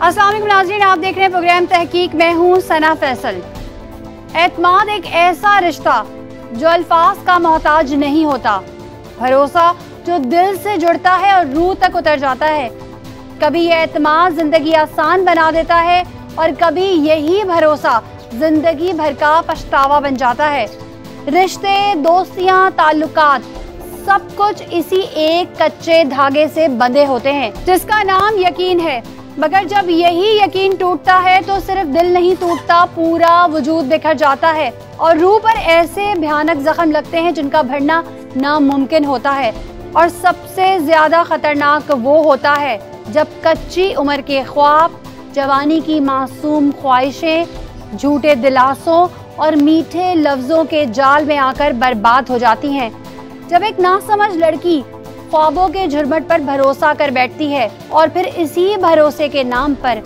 अस्सलाम वालेकुम नाज़रीन, आप देख रहे हैं प्रोग्राम तहकीक। मैं हूँ सना फैसल। एतमाद एक ऐसा रिश्ता जो अल्फाज का मोहताज नहीं होता, भरोसा जो दिल से जुड़ता है और रूह तक उतर जाता है। कभी यह एतमाद जिंदगी आसान बना देता है और कभी यही भरोसा जिंदगी भर का पछतावा बन जाता है। रिश्ते, दोस्तियाँ, ताल्लुकात, सब कुछ इसी एक कच्चे धागे से बंधे होते हैं जिसका नाम यकीन है। मगर जब यही यकीन टूटता है तो सिर्फ दिल नहीं टूटता, पूरा वजूद बिखर जाता है और रूह पर ऐसे भयानक जख्म लगते हैं जिनका भरना नामुमकिन होता है। और सबसे ज्यादा खतरनाक वो होता है जब कच्ची उम्र के ख्वाब, जवानी की मासूम ख्वाहिशें झूठे दिलासों और मीठे लफ्जों के जाल में आकर बर्बाद हो जाती हैं। जब एक नासमझ लड़की ख्वाबों के झुरमुट पर भरोसा कर बैठती है और फिर इसी भरोसे के नाम पर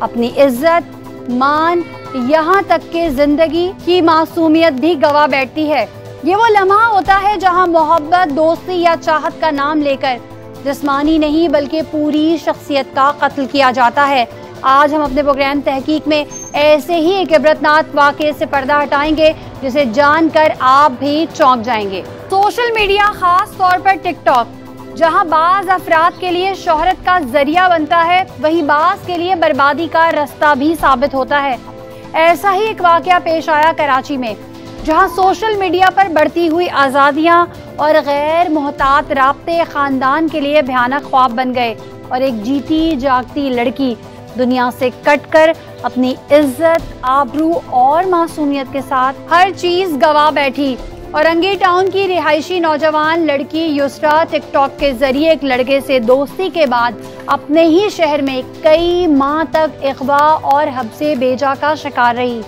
अपनी इज्जत, मान, यहाँ तक के जिंदगी की मासूमियत भी गवा बैठती है। ये वो लम्हा होता है जहाँ मोहब्बत, दोस्ती या चाहत का नाम लेकर जिस्मानी नहीं बल्कि पूरी शख्सियत का कत्ल किया जाता है। आज हम अपने प्रोग्राम तहकीक में ऐसे ही एक इबरतनाक वाक़े से पर्दा हटाएंगे जिसे जानकर आप भी चौंक जाएंगे। सोशल मीडिया, खास तौर पर टिकटॉक, जहां बाज अफराद के लिए शोहरत का जरिया बनता है, वहीं बाज के लिए बर्बादी का रास्ता भी साबित होता है। ऐसा ही एक वाकया पेश आया कराची में, जहां सोशल मीडिया पर बढ़ती हुई आज़ादियां और गैर मोहतात राब्ते खानदान के लिए भयानक ख्वाब बन गए और एक जीती जागती लड़की दुनिया से कटकर अपनी इज्जत, आबरू और मासूमियत के साथ हर चीज गवा बैठी। औरंगी टाउन की रिहायशी नौजवान लड़की युसरा टिकटॉक के जरिए एक लड़के से दोस्ती के बाद अपने ही शहर में कई माह तक इग़वा और हब्से बेजा का शिकार रही।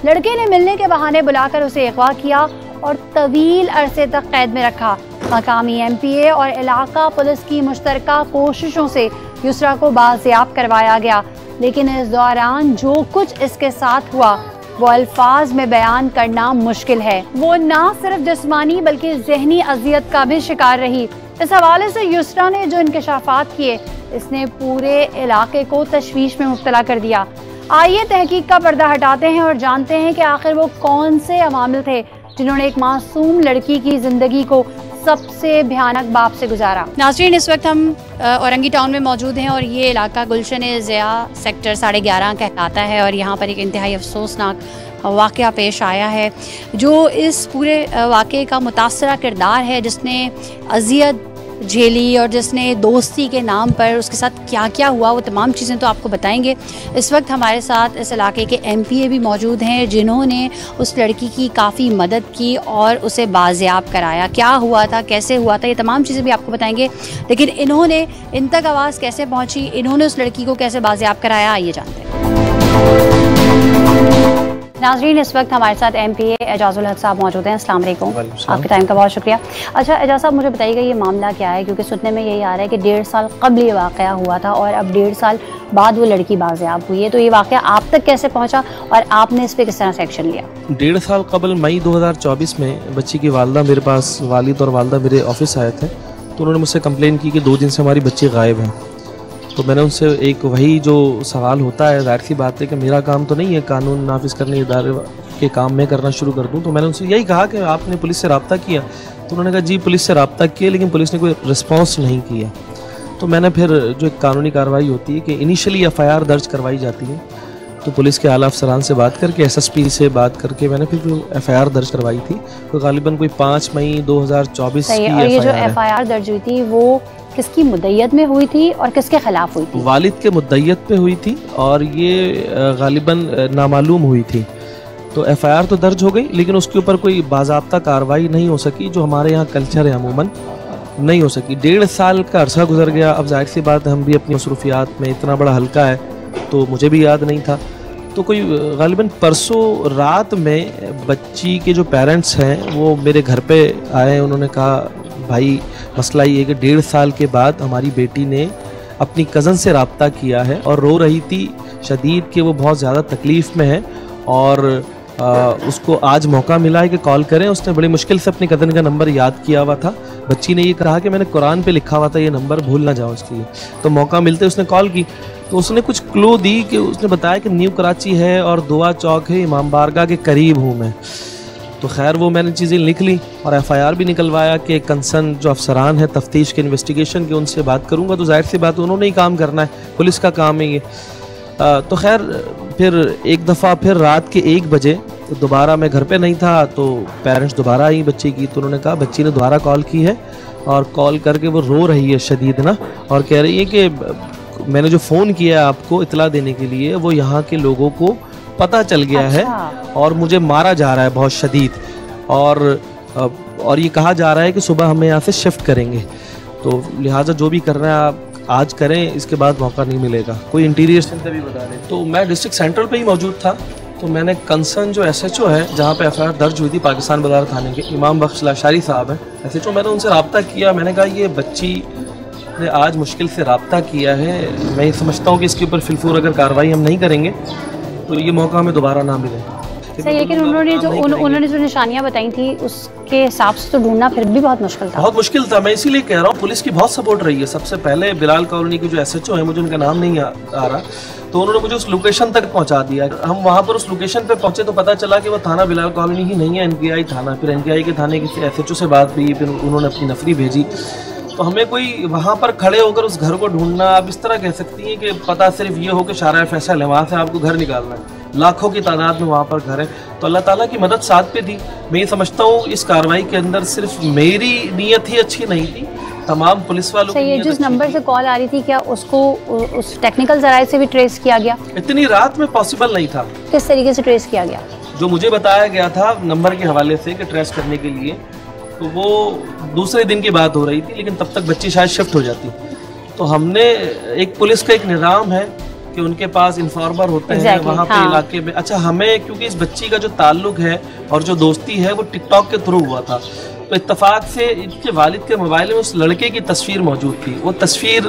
लड़के ने मिलने के बहाने बुलाकर उसे इग़वा किया और तवील अरसे तक कैद में रखा। मकामी MPA और इलाका पुलिस की मुश्तरका कोशिशों से युसरा को बाजियाब करवाया गया, लेकिन इस दौरान जो कुछ इसके साथ हुआ वो अल्फाज में बयान करना मुश्किल है। वो ना सिर्फ जिस्मानी बल्कि ज़हनी अजियत का भी शिकार रही। इस हवाले से युसरा ने जो इंकशाफात किए, इसने पूरे इलाके को तशवीश में मुब्तला कर दिया। आइए तहकीक का पर्दा हटाते हैं और जानते हैं कि आखिर वो कौन से अवामिल थे जिन्होंने एक मासूम लड़की की जिंदगी को सबसे भयानक बाप से गुजारा। नाज़रीन, इस वक्त हम औरंगी टाउन में मौजूद हैं और ये इलाका गुलशन ज़िया सेक्टर 11.5 कहलाता है और यहाँ पर एक इंतहाई अफसोसनाक वाक़या पेश आया है जो इस पूरे वाक़े का मुतासरा किरदार है, जिसने अजियत झेली और जिसने दोस्ती के नाम पर उसके साथ क्या क्या हुआ वो तमाम चीज़ें तो आपको बताएंगे। इस वक्त हमारे साथ इस इलाके के MPA भी मौजूद हैं जिन्होंने उस लड़की की काफ़ी मदद की और उसे बाजियाब कराया। क्या हुआ था, कैसे हुआ था, ये तमाम चीज़ें भी आपको बताएंगे। लेकिन इन्होंने इन तक आवाज़ कैसे पहुँची, इन्होंने उस लड़की को कैसे बाजियाब कराया, आइए जानते हैं। नाज़रीन, इस वक्त हमारे साथ MPA एजाजुल हक साहब मौजूद हैं। अस्सलाम वालेकुम, आपके टाइम का बहुत शुक्रिया। अच्छा एजाज साहब, मुझे बताइएगा ये मामला क्या है, क्योंकि सुनने में यही आ रहा है कि 1.5 साल कबल ये वाक़या हुआ था और अब 1.5 साल बाद वो लड़की बाजियाब हुई है। तो ये वाक़या आप तक कैसे पहुँचा और आपने इस पर किस तरह से एक्शन लिया? 1.5 साल कबल मई 2024 में बच्ची की वालदा मेरे पास, वालिद और वालदा मेरे ऑफिस आए थे, तो उन्होंने मुझसे कंप्लेन की कि 2 दिन से हमारी बच्ची गायब है। तो मैंने उनसे एक वही जो सवाल होता है, जाहिर सी बात है कि मेरा काम तो नहीं है कानून नाफिज करने इदारे के काम में करना शुरू कर दूं, तो मैंने उनसे यही कहा कि आपने पुलिस से रब्ता किया? तो उन्होंने कहा जी पुलिस से रब्ता किया, लेकिन पुलिस ने कोई रिस्पॉन्स नहीं किया। तो मैंने फिर जो एक कानूनी कार्रवाई होती है कि इनिशियली FIR दर्ज करवाई जाती है, तो पुलिस के आला अफसरान से बात करके, SSP से बात करके मैंने फिर FIR दर्ज करवाई थी। तो गालिबन कोई 5 मई 2024 की और ये जो FIR दर्ज हुई थी वो किसकी मुद्दयत में हुई थी और किसके खिलाफ हुई थी? वालिद के मुद्दयत पे हुई थी और ये गालिबन नामालूम हुई थी। तो FIR तो दर्ज हो गई, लेकिन उसके ऊपर कोई बाज़ाब्ता कार्रवाई नहीं हो सकी, जो हमारे यहाँ कल्चर है अमूमन नहीं हो सकी। 1.5 साल का अरसा गुजर गया। अब जाहिर सी बात है हम भी अपनी मसरूफियात में, इतना बड़ा हल्का है तो मुझे भी याद नहीं था। तो कोई गालिबन परसों रात में बच्ची के जो पेरेंट्स हैं वो मेरे घर पे आए। उन्होंने कहा भाई मसला ये है कि 1.5 साल के बाद हमारी बेटी ने अपनी कज़न से रब्ता किया है और रो रही थी शदीद कि वो बहुत ज़्यादा तकलीफ़ में है और उसको आज मौका मिला है कि कॉल करें। उसने बड़ी मुश्किल से अपनी कज़न का नंबर याद किया हुआ था। बच्ची ने ये कहा कि मैंने कुरान पे लिखा हुआ था ये नंबर भूल ना जाओ इसके लिए। तो मौका मिलते उसने कॉल की। तो उसने कुछ क्लू दी कि उसने बताया कि न्यू कराची है और दुआ चौक है, इमाम बारगाह के करीब हूँ मैं। तो खैर वो मैंने चीज़ें लिख ली और एफआईआर भी निकलवाया कि कंसर्न जो अफसरान है तफ्तीश के, इन्वेस्टिगेशन के, उनसे बात करूँगा। तो जाहिर सी बात उन्होंने ही काम करना है, पुलिस का काम है ये। तो खैर फिर एक दफ़ा फिर रात के 1 बजे दोबारा मैं घर पे नहीं था, तो पेरेंट्स दोबारा आई बच्ची की। तो उन्होंने कहा बच्ची ने दोबारा कॉल की है और कॉल करके वो रो रही है शदीद ना, और कह रही है कि मैंने जो फ़ोन किया आपको इतला देने के लिए वो यहाँ के लोगों को पता चल गया है और मुझे मारा जा रहा है बहुत शदीद, और ये कहा जा रहा है कि सुबह हमें यहाँ से शिफ्ट करेंगे। तो लिहाजा जो भी करना है आप आज करें, इसके बाद मौका नहीं मिलेगा। कोई इंटीरियर सेंटर भी बता रहे। तो मैं डिस्ट्रिक्ट सेंट्रल पे ही मौजूद था। तो मैंने कंसर्न जो एसएचओ है जहाँ पे एफआईआर दर्ज हुई थी पाकिस्तान बाजार थाने के, इमाम बख्श लाशारी साहब हैं एसएचओ, मैंने उनसे रब्ता किया। मैंने कहा ये बच्ची ने आज मुश्किल से रब्ता किया है, मैं ये समझता हूँ कि इसके ऊपर फिलफूर अगर कार्रवाई हम नहीं करेंगे तो ये मौका हमें दोबारा ना मिले। सही, लेकिन उन्होंने जो निशानियां बताई थी उसके हिसाब से तो ढूंढना फिर भी बहुत मुश्किल था। बहुत मुश्किल था, मैं इसीलिए कह रहा हूँ पुलिस की बहुत सपोर्ट रही है। सबसे पहले बिलाल कॉलोनी के जो एसएचओ है, मुझे उनका नाम नहीं आ रहा, तो उन्होंने मुझे उस लोकेशन तक पहुंचा दिया। हम वहाँ पर उस लोकेशन पे पहुंचे तो पता चला कि वो थाना बिलाल कॉलोनी ही नहीं है, एनकेआई थाना। फिर एनकेआई के थाने के एसएचओ से बात हुई, फिर उन्होंने अपनी नफरी भेजी। तो हमें कोई वहाँ पर खड़े होकर उस घर को ढूंढना, आप इस तरह कह सकती हैं कि पता सिर्फ ये हो कि शारा फैसल है, वहाँ से आपको घर निकालना है। लाखों की तादाद में वहाँ पर घर है। तो अल्लाह ताला की मदद साथ पे थी। मैं ये समझता हूँ इस कार्रवाई के अंदर सिर्फ मेरी नीयत ही अच्छी नहीं थी, तमाम पुलिस वालों की नीयत। जिस नंबर से कॉल आ रही थी क्या उसको उस टेक्निकल जराये से भी ट्रेस किया गया? इतनी रात में पॉसिबल नहीं था। किस तरीके से ट्रेस किया गया? जो मुझे बताया गया था नंबर के हवाले से कि ट्रेस करने के लिए, तो वो दूसरे दिन की बात हो रही थी, लेकिन तब तक बच्ची शायद शिफ्ट हो जाती। तो हमने एक पुलिस का एक निज़ाम है कि उनके पास इन्फॉर्मर होते हैं वहाँ पे इलाके में। अच्छा, हमें क्योंकि इस बच्ची का जो ताल्लुक है और जो दोस्ती है वो टिकटॉक के थ्रू हुआ था, तो इत्तेफाक से इनके वालिद के मोबाइल में उस लड़के की तस्वीर मौजूद थी। वो तस्वीर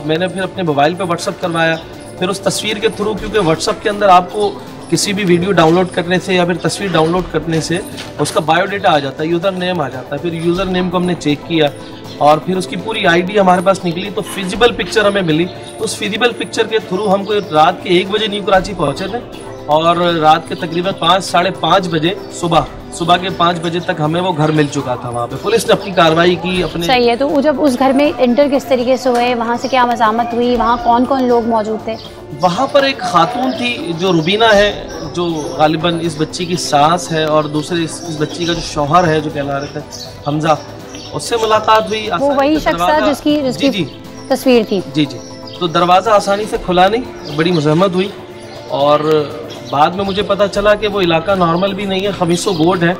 मैंने फिर अपने मोबाइल पे व्हाट्सअप करवाया। फिर उस तस्वीर के थ्रू, क्योंकि व्हाट्सअप के अंदर आपको किसी भी वीडियो डाउनलोड करने से या फिर तस्वीर डाउनलोड करने से उसका बायोडेटा आ जाता है, यूज़र नेम आ जाता है। फिर यूज़र नेम को हमने चेक किया और फिर उसकी पूरी आईडी हमारे पास निकली, तो फिजिबल पिक्चर हमें मिली। तो उस फिजिबल पिक्चर के थ्रू हम कोई रात के 1 बजे न्यू कराची पहुँचे थे और रात के तकरीबन 5 साढ़े 5 बजे सुबह के 5 बजे तक हमें वो घर मिल चुका था। वहाँ पे पुलिस ने अपनी कार्रवाई की अपने। सही है। तो जब उस घर में इंटर किस तरीके से हुए, वहाँ से क्या मज़ामत हुई, वहाँ कौन कौन लोग मौजूद थे? वहाँ पर एक खातून थी जो रुबीना है, जो गालिबन इस बच्ची की सास है, और दूसरे इस बच्ची का जो शौहर है जो कहला रहे थे हमजा, उससे मुलाकात हुई। वो वही शख्स था जिसकी तस्वीर थी? जी। तो दरवाज़ा आसानी से खुला नहीं, बड़ी मज़हमत हुई और बाद में मुझे पता चला कि वो इलाका नॉर्मल भी नहीं है, खमीसो गोड है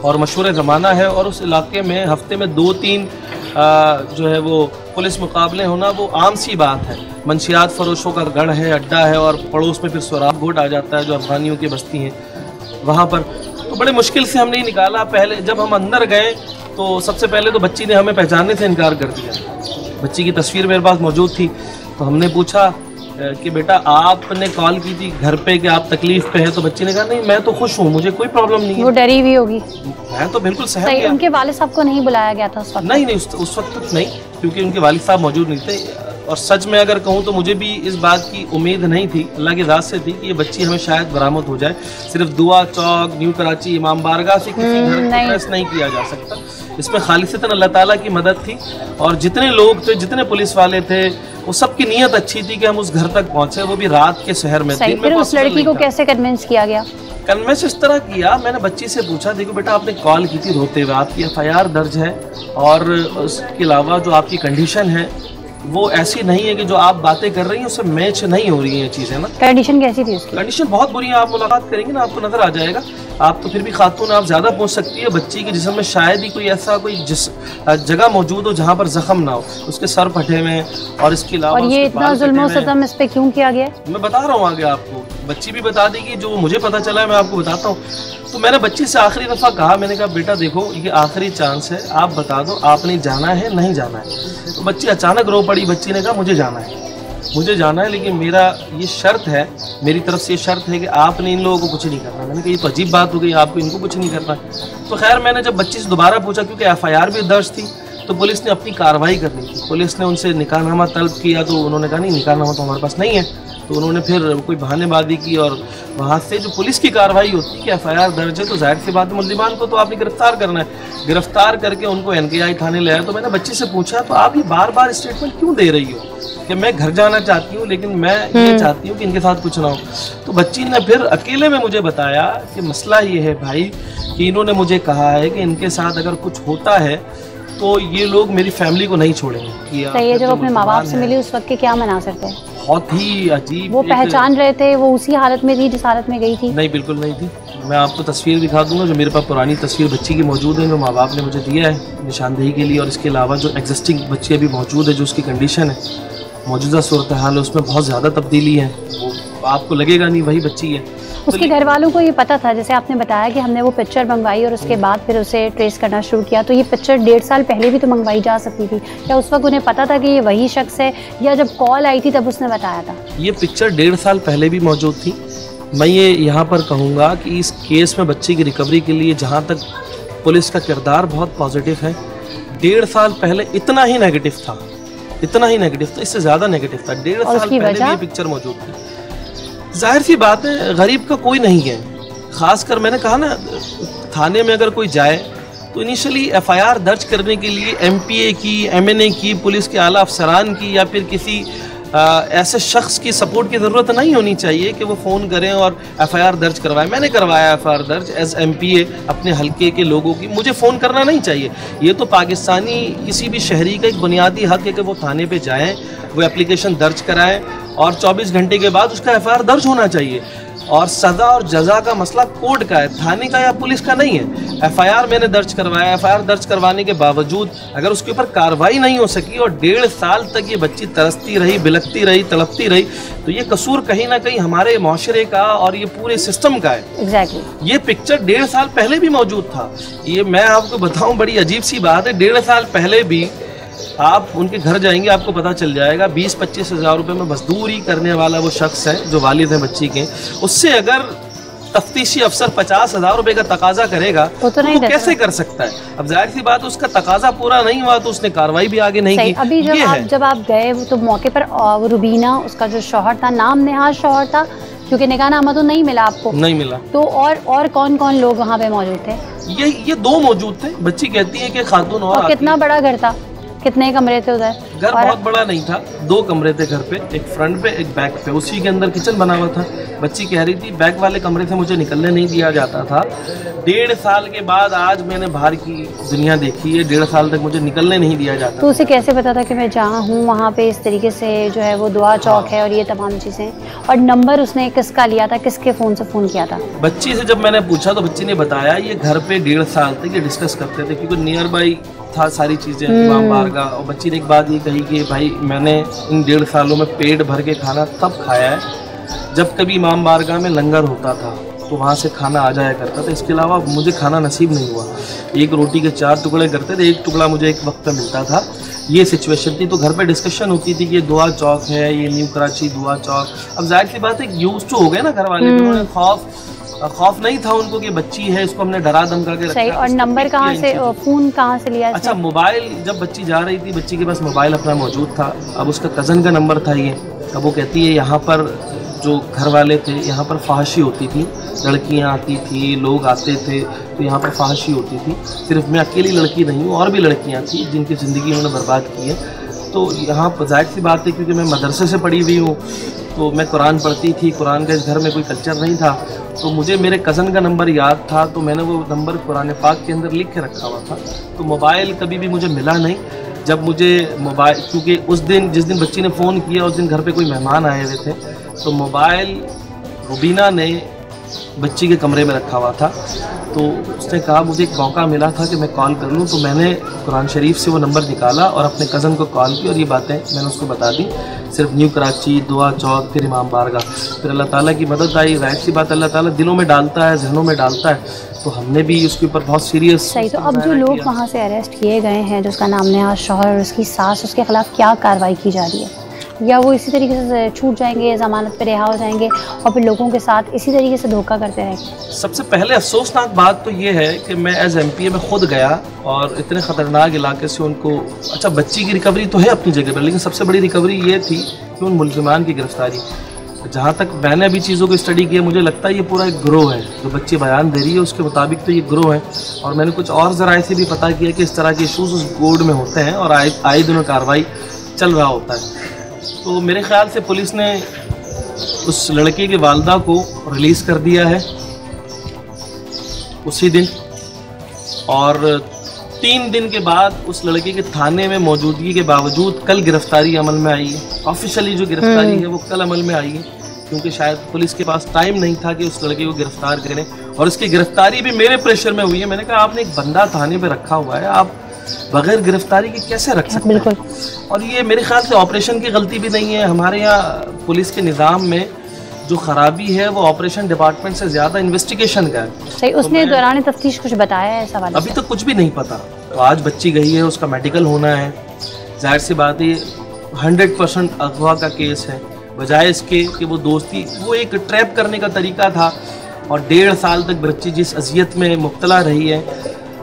और मशहूर ज़माना है, और उस इलाके में हफ्ते में 2-3 जो है वो पुलिस मुकाबले होना वो आम सी बात है। मंशियात फरोशों का गढ़ है, अड्डा है, और पड़ोस में फिर सोराब गोड आ जाता है जो अफगानियों की बस्ती हैं वहाँ पर। तो बड़े मुश्किल से हमने निकाला। पहले जब हम अंदर गए तो सबसे पहले तो बच्ची ने हमें पहचानने से इनकार कर दिया। बच्ची की तस्वीर मेरे पास मौजूद थी, तो हमने पूछा कि बेटा आपने कॉल की थी घर पे कि आप तकलीफ पे हैं? तो बच्ची ने कहा नहीं, मैं तो खुश हूँ, मुझे कोई प्रॉब्लम नहीं है। वो डरी हुई होगी। मैं तो बिल्कुल सहमत। उनके वालिद साहब को नहीं बुलाया गया था उस वक्त? नहीं, उस वक्त नहीं, क्योंकि उनके वालिद साहब मौजूद नहीं थे। और सच में अगर कहूँ तो मुझे भी इस बात की उम्मीद नहीं थी, अल्लाह की रात से थी कि ये बच्ची हमें शायद बरामद हो जाए। सिर्फ दुआ चौक, न्यू कराची, इमाम बारगाह से किसी घर को ट्रेस नहीं किया जा सकता। इसमें खालिसतन अल्लाह ताला की मदद थी, और जितने लोग थे, जितने पुलिस वाले थे, वो सबकी नीयत अच्छी थी कि हम उस घर तक पहुंचे, वो भी रात के शहर में। फिर उस लड़की को कैसे कन्विंस किया गया? कन्विंस इस तरह किया, मैंने बच्ची से पूछा, देखो बेटा आपने कॉल की थी रोते हुए, आपकी एफआईआर दर्ज है, और उसके अलावा जो आपकी कंडीशन है वो ऐसी नहीं है कि जो आप बातें कर रही हैं उससे मैच नहीं हो रही हैं चीज़ें ना। कंडीशन कैसी थी उसकी? कंडीशन बहुत बुरी है, आप मुलाकात करेंगे ना आपको नजर आ जाएगा। आप तो फिर भी खातून, आप ज़्यादा पहुंच सकती है। बच्ची के जिस्म में शायद ही कोई ऐसा कोई जगह मौजूद हो जहाँ पर जख्म ना हो, उसके सर फटे हुए, और इसके अलावा और ये इतना जुल्म सितम इस पे क्यों किया गया? मैं बता रहा हूँ आगे आपको, बच्ची भी बता देगी, जो मुझे पता चला है मैं आपको बताता हूँ। तो मैंने बच्ची से आखिरी दफ़ा कहा, मैंने कहा बेटा देखो ये आखिरी चांस है, आप बता दो आपने जाना है नहीं जाना है। तो बच्ची अचानक रो पड़ी। बच्ची ने कहा मुझे जाना है, मुझे जाना है, लेकिन मेरा ये शर्त है, मेरी तरफ से ये शर्त है कि आपने इन लोगों को कुछ नहीं करना। मैंने कहा ये तो अजीब बात हो गई, आपको इनको कुछ नहीं करना। तो खैर मैंने जब बच्ची से दोबारा पूछा, क्योंकि एफआईआर भी दर्ज थी, तो पुलिस ने अपनी कार्रवाई करनी थी। पुलिस ने उनसे निकाहनामा तलब किया तो उन्होंने कहा नहीं, निकाहनामा तो हमारे पास नहीं है। तो उन्होंने फिर कोई बहानेबाजी की और वहाँ से जो पुलिस की कार्रवाई होती है कि एफआईआर दर्ज है तो जाहिर सी बात है मुल्जिमान को तो आपने गिरफ्तार करना है। गिरफ्तार करके उनको एनकेआई थाने ले आया। तो मैंने बच्ची से पूछा तो आप ये बार बार स्टेटमेंट क्यों दे रही हो कि मैं घर जाना चाहती हूँ लेकिन मैं ये चाहती हूँ कि इनके साथ कुछ ना हो। तो बच्ची ने फिर अकेले में मुझे बताया कि मसला ये है भाई कि इन्होंने मुझे कहा है कि इनके साथ अगर कुछ होता है तो ये लोग मेरी फैमिली को नहीं छोड़ेंगे। कि जब अपने माँ बाप से मिली उस वक्त के क्या मना सकते हैं? बहुत ही अजीब। वो पहचान रहे थे वो उसी हालत में थी जिस हालत में गई थी? नहीं, बिल्कुल नहीं थी। मैं आपको तस्वीर दिखा दूंगा, जो मेरे पास पुरानी तस्वीर बच्ची की मौजूद है, जो माँ बाप ने मुझे दिया है निशानदेही के लिए। और इसके अलावा जो एग्जिस्टिंग बच्ची अभी मौजूद है, जो उसकी कंडीशन है, मौजूदा सूरत हाल है, उसमें बहुत ज़्यादा तब्दीली है। वो आपको लगेगा नहीं वही बच्ची है। उसके घर वालों को ये पता था, जैसे आपने बताया कि हमने वो पिक्चर मंगवाई और उसके बाद फिर उसे ट्रेस करना शुरू किया, तो ये पिक्चर 1.5 साल पहले भी तो मंगवाई जा सकती थी। क्या उस वक्त उन्हें पता था कि ये वही शख्स है, या जब कॉल आई थी तब उसने बताया था? ये पिक्चर 1.5 साल पहले भी मौजूद थी। मैं ये यहाँ पर कहूँगा कि इस केस में बच्ची की रिकवरी के लिए जहाँ तक पुलिस का किरदार बहुत पॉजिटिव है, 1.5 साल पहले इतना ही नेगेटिव था, इतना ही नेगेटिव था, इससे ज़्यादा नेगेटिव था। 1.5 साल पहले भी ये पिक्चर मौजूद थी। जाहिर सी बात है गरीब का कोई नहीं है। खासकर मैंने कहा ना, थाने में अगर कोई जाए तो इनिशियली एफआईआर दर्ज करने के लिए एमपीए की, एमएनए की, पुलिस के आला अफसरान की या फिर किसी ऐसे शख्स की सपोर्ट की ज़रूरत नहीं होनी चाहिए कि वो फ़ोन करें और एफआईआर दर्ज करवाएं। मैंने करवाया एफआईआर दर्ज एज एमपीए अपने हलके के लोगों की। मुझे फ़ोन करना नहीं चाहिए। ये तो पाकिस्तानी किसी भी शहरी का एक बुनियादी हक है कि वो थाने पे जाएं, वो एप्लीकेशन दर्ज कराएं और 24 घंटे के बाद उसका एफआईआर दर्ज होना चाहिए। और सज़ा और जज़ा का मसला कोर्ट का है, थाने का या पुलिस का नहीं है। एफआईआर मैंने दर्ज करवाया, एफआईआर दर्ज करवाने के बावजूद अगर उसके ऊपर कार्रवाई नहीं हो सकी और 1.5 साल तक ये बच्ची तरसती रही, बिलखती रही, तड़पती रही, तो ये कसूर कहीं ना कहीं हमारे माशरे का और ये पूरे सिस्टम का है। Exactly. ये पिक्चर 1.5 साल पहले भी मौजूद था। ये मैं आपको बताऊं, बड़ी अजीब सी बात है, 1.5 साल पहले भी आप उनके घर जाएंगे आपको पता चल जाएगा 20-25 हज़ार रुपये में मजदूरी करने वाला वो शख्स है जो वालिद है बच्ची के, उससे अगर तफ्तीशी अफसर 50,000 रुपये का तकाजा करेगा तो वो कैसे कर सकता है? अब जाहिर सी बात, उसका तकाजा पूरा नहीं हुआ तो उसने कार्रवाई भी आगे नहीं की। अभी जब आप गए तो मौके पर रुबीना, उसका जो शौहर था, नाम नेहाज शौहर था, क्योंकि निकाहनामा तो नहीं मिला आपको? नहीं मिला। तो और कौन कौन लोग वहाँ पे मौजूद थे? ये 2 मौजूद थे। बच्ची कहती है कि खातून और कितना बड़ा घर था? कितने कमरे थे उधर? घर बहुत बड़ा नहीं था, 2 कमरे थे घर पे, एक फ्रंट पे एक बैक पे। उसी के अंदर किचन बना हुआ था। बच्ची कह रही थी बैक वाले कमरे से मुझे निकलने नहीं दिया जाता था। 1.5 साल के बाद आज मैंने बाहर की दुनिया देखी है, 1.5 साल तक मुझे निकलने नहीं दिया जाता। तो उसे कैसे पता था कि मैं जहाँ हूँ वहाँ पे इस तरीके से जो है वो दुआ चौक है और ये तमाम चीज़ें? और नंबर उसने किसका लिया था, किसके फ़ोन से फ़ोन किया था? बच्ची से जब मैंने पूछा तो बच्ची ने बताया ये घर पे 1.5 साल तक ये डिस्कस करते थे, क्योंकि नियर बाई था सारी चीज़ें, इमाम बारगाह। और बच्ची ने एक बात ये कही कि भाई मैंने इन 1.5 सालों में पेट भर के खाना तब खाया है जब कभी इमाम बारगाह में लंगर होता था तो वहाँ से खाना आ जाया करता था, इसके अलावा मुझे खाना नसीब नहीं हुआ। एक रोटी के 4 टुकड़े करते थे, 1 टुकड़ा मुझे एक वक्त पे मिलता था। ये सिचुएशन थी। तो घर पे डिस्कशन होती थी कि ये दुआ चौक है, ये न्यू कराची दुआ चौक। अब जाहिर सी बात है यूज टू हो गए ना घर वाले, उन्होंने खौफ नहीं था उनको कि बच्ची है, इसको हमने डरा धमका के रखा। और नंबर कहाँ से, फ़ोन कहाँ से लिया? अच्छा, मोबाइल जब बच्ची जा रही थी बच्ची के पास मोबाइल अपना मौजूद था। अब उसका कज़न का नंबर था ये। अब वो कहती है यहाँ पर जो घर वाले थे, यहाँ पर फहाशी होती थी, लड़कियाँ आती थी, लोग आते थे, तो यहाँ पर फहाशी होती थी। सिर्फ मैं अकेली लड़की नहीं हूँ, और भी लड़कियाँ थी जिनकी ज़िंदगी उन्होंने बर्बाद की है। तो यहाँ पर जाहिर सी बात है, क्योंकि मैं मदरसे से पढ़ी हुई हूँ तो मैं कुरान पढ़ती थी, कुरान का इस घर में कोई कल्चर नहीं था, तो मुझे मेरे कज़न का नंबर याद था, तो मैंने वो नंबर कुरान पाक के अंदर लिख के रखा हुआ था। तो मोबाइल कभी भी मुझे मिला नहीं। जब मुझे मोबाइल, क्योंकि उस दिन जिस दिन बच्ची ने फ़ोन किया उस दिन घर पे कोई मेहमान आए हुए थे, तो मोबाइल रुबीना ने बच्ची के कमरे में रखा हुआ था। तो उसने कहा मुझे एक मौका मिला था कि मैं कॉल कर लूँ, तो मैंने कुरान शरीफ से वो नंबर निकाला और अपने कज़न को कॉल की और ये बातें मैंने उसको बता दी। सिर्फ न्यू कराची, दुआ चौक, फिर इमाम बारगाह, फिर अल्लाह ताला की मदद आई। जाहिर सी बात अल्लाह ताला दिलों में डालता है, जहनों में डालता है, तो हमने भी उसके ऊपर बहुत सीरियस। सही। तो अब जो लोग वहाँ से अरेस्ट किए गए हैं, जिसका नाम नेहाज शौहर और उसकी सास, उसके खिलाफ क्या कार्रवाई की जा रही है? या वो इसी तरीके से छूट जाएंगे, ज़मानत पे रिहा हो जाएंगे और फिर लोगों के साथ इसी तरीके से धोखा करते रहेंगे? सबसे पहले अफसोसनाक बात तो ये है कि मैं एज एमपीए में खुद गया और इतने ख़तरनाक इलाके से उनको, अच्छा बच्ची की रिकवरी तो है अपनी जगह पर, लेकिन सबसे बड़ी रिकवरी ये थी कि उन मुलजिमान की गिरफ्तारी। जहाँ तक मैंने अभी चीज़ों को स्टडी किया, मुझे लगता है ये पूरा एक ग्रोह है। जो बच्ची बयान दे रही है उसके मुताबिक तो ये ग्रोह है, और मैंने कुछ और ज़राए से भी पता किया कि इस तरह के इशूज़ उस बोर्ड में होते हैं और आए दिनों कार्रवाई चल रहा होता है। तो मेरे ख्याल से पुलिस ने उस लड़के की वालदा को रिलीज़ कर दिया है उसी दिन, और 3 दिन के बाद उस लड़के के थाने में मौजूदगी के बावजूद कल गिरफ्तारी अमल में आई है। ऑफिशियली जो गिरफ्तारी है वो कल अमल में आई है, क्योंकि शायद पुलिस के पास टाइम नहीं था कि उस लड़के को गिरफ्तार करें, और उसकी गिरफ्तारी भी मेरे प्रेशर में हुई है। मैंने कहा आपने एक बंदा थाने पे रखा हुआ है, आप बगैर गिरफ्तारी के कैसे रख सकते हैं? और ये मेरे ख्याल से ऑपरेशन की गलती भी नहीं है। हमारे यहाँ पुलिस के निज़ाम में जो खराबी है वो ऑपरेशन डिपार्टमेंट से ज़्यादा इन्वेस्टिगेशन का है। सही, उसने दौरान तफ्तीश कुछ बताया है? सवाल अभी तक कुछ भी नहीं पता। तो आज बच्ची गई है, उसका मेडिकल होना है, जाहिर सी बात है 100% अगवा का केस है। बजाय इसके कि वो दोस्ती, वो एक ट्रैप करने का तरीका था, और 1.5 साल तक बच्ची जिस अजियत में मुब्तला रही है।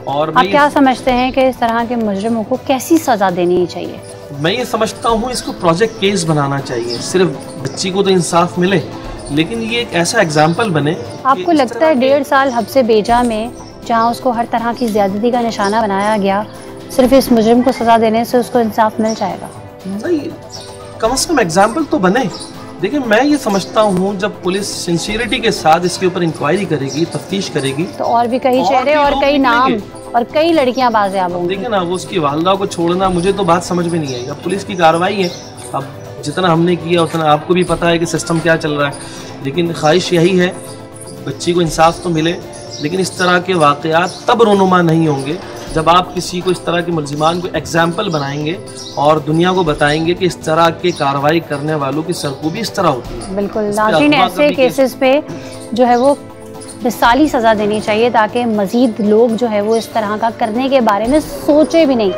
और आप क्या समझते हैं कि इस तरह के मुजरिमों को कैसी सज़ा देनी चाहिए? मैं ये समझता हूँ इसको प्रोजेक्ट केस बनाना चाहिए। सिर्फ बच्ची को तो इंसाफ मिले, लेकिन ये एक ऐसा एग्जाम्पल बने। आपको लगता है 1.5 साल हब्से बेजा में जहाँ उसको हर तरह की ज़्यादती का निशाना बनाया गया, सिर्फ इस मुजरिम को सज़ा देने से उसको इंसाफ मिल जाएगा? नहीं, कम से कम एग्जाम्पल तो बने। देखिए, मैं ये समझता हूँ जब पुलिस सिंसियरिटी के साथ इसके ऊपर इंक्वायरी करेगी, तफ्तीश करेगी, तो और भी कई चेहरे और कई नाम और कई लड़कियां बाज़ियाब होंगी। देखिए ना, वो उसकी वालदा को छोड़ना, मुझे तो बात समझ में नहीं आई। अब पुलिस की कार्रवाई है, अब जितना हमने किया उतना आपको भी पता है कि सिस्टम क्या चल रहा है। लेकिन ख्वाहिश यही है बच्ची को इंसाफ तो मिले, लेकिन इस तरह के वाक़यात तब रोनुमा नहीं होंगे जब आप किसी को, इस तरह के मुलजिमान को एग्जाम्पल बनाएंगे और दुनिया को बताएंगे कि इस तरह के कार्रवाई करने वालों की सरकूबी इस तरह होती है। बिल्कुल, नाज़रीन, ऐसे केसेस पे जो है वो मिसाली सज़ा देनी चाहिए, ताकि मज़ीद लोग जो है वो इस तरह का करने के बारे में सोचे भी नहीं।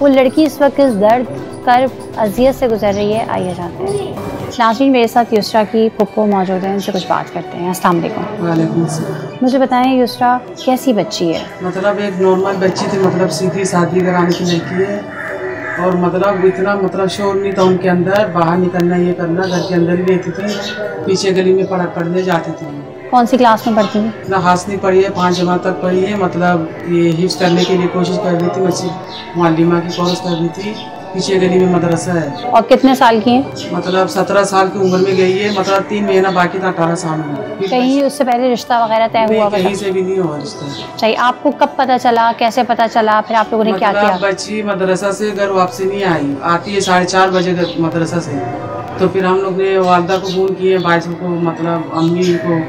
वो लड़की इस वक्त इस दर्द कर अजियत से गुजर रही है। आइए जानते हैं। नाज़रीन, मेरे साथ युसरा की पुप्पो मौजूद है, उनसे कुछ बात करते हैं। अस्सलाम वालेकुम। वालेकुम सलाम। मुझे बताएं युसरा, कैसी बच्ची है? मतलब एक नॉर्मल बच्ची थी, मतलब सीधी शादी कराने की लड़की है, और मतलब इतना मतलब शोर नहीं था उनके अंदर, बाहर निकलना ये करना, घर के अंदर ही रहती थी, पीछे गली में पढ़ने जाती थी। कौन सी क्लास में पढ़ती है? ना हासनी पढ़ी है, 5 जमात तक पढ़ी है। मतलब ये हिफ्ज़ करने के लिए कोशिश कर रही थी, बच्ची मुअल्लिमा की कोर्स कर रही थी। पीछे गली में मदरसा है। और कितने साल की है? मतलब 17 साल की उम्र में गई है, मतलब 3 महीना बाकी था 18 साल में। कहीं उससे पहले रिश्ता वगैरह तय हुआ? कहीं से भी नहीं हुआ रिश्ता। सही, आपको कब पता चला, कैसे पता चला, फिर आप लोगों ने क्या किया? बच्ची मदरसा से घर वापसी नहीं आई, आती है 4:30 बजे मदरसा से। तो फिर हम लोग ने वालदा को फ़ोन किए, भाई को, मतलब अम्मी को,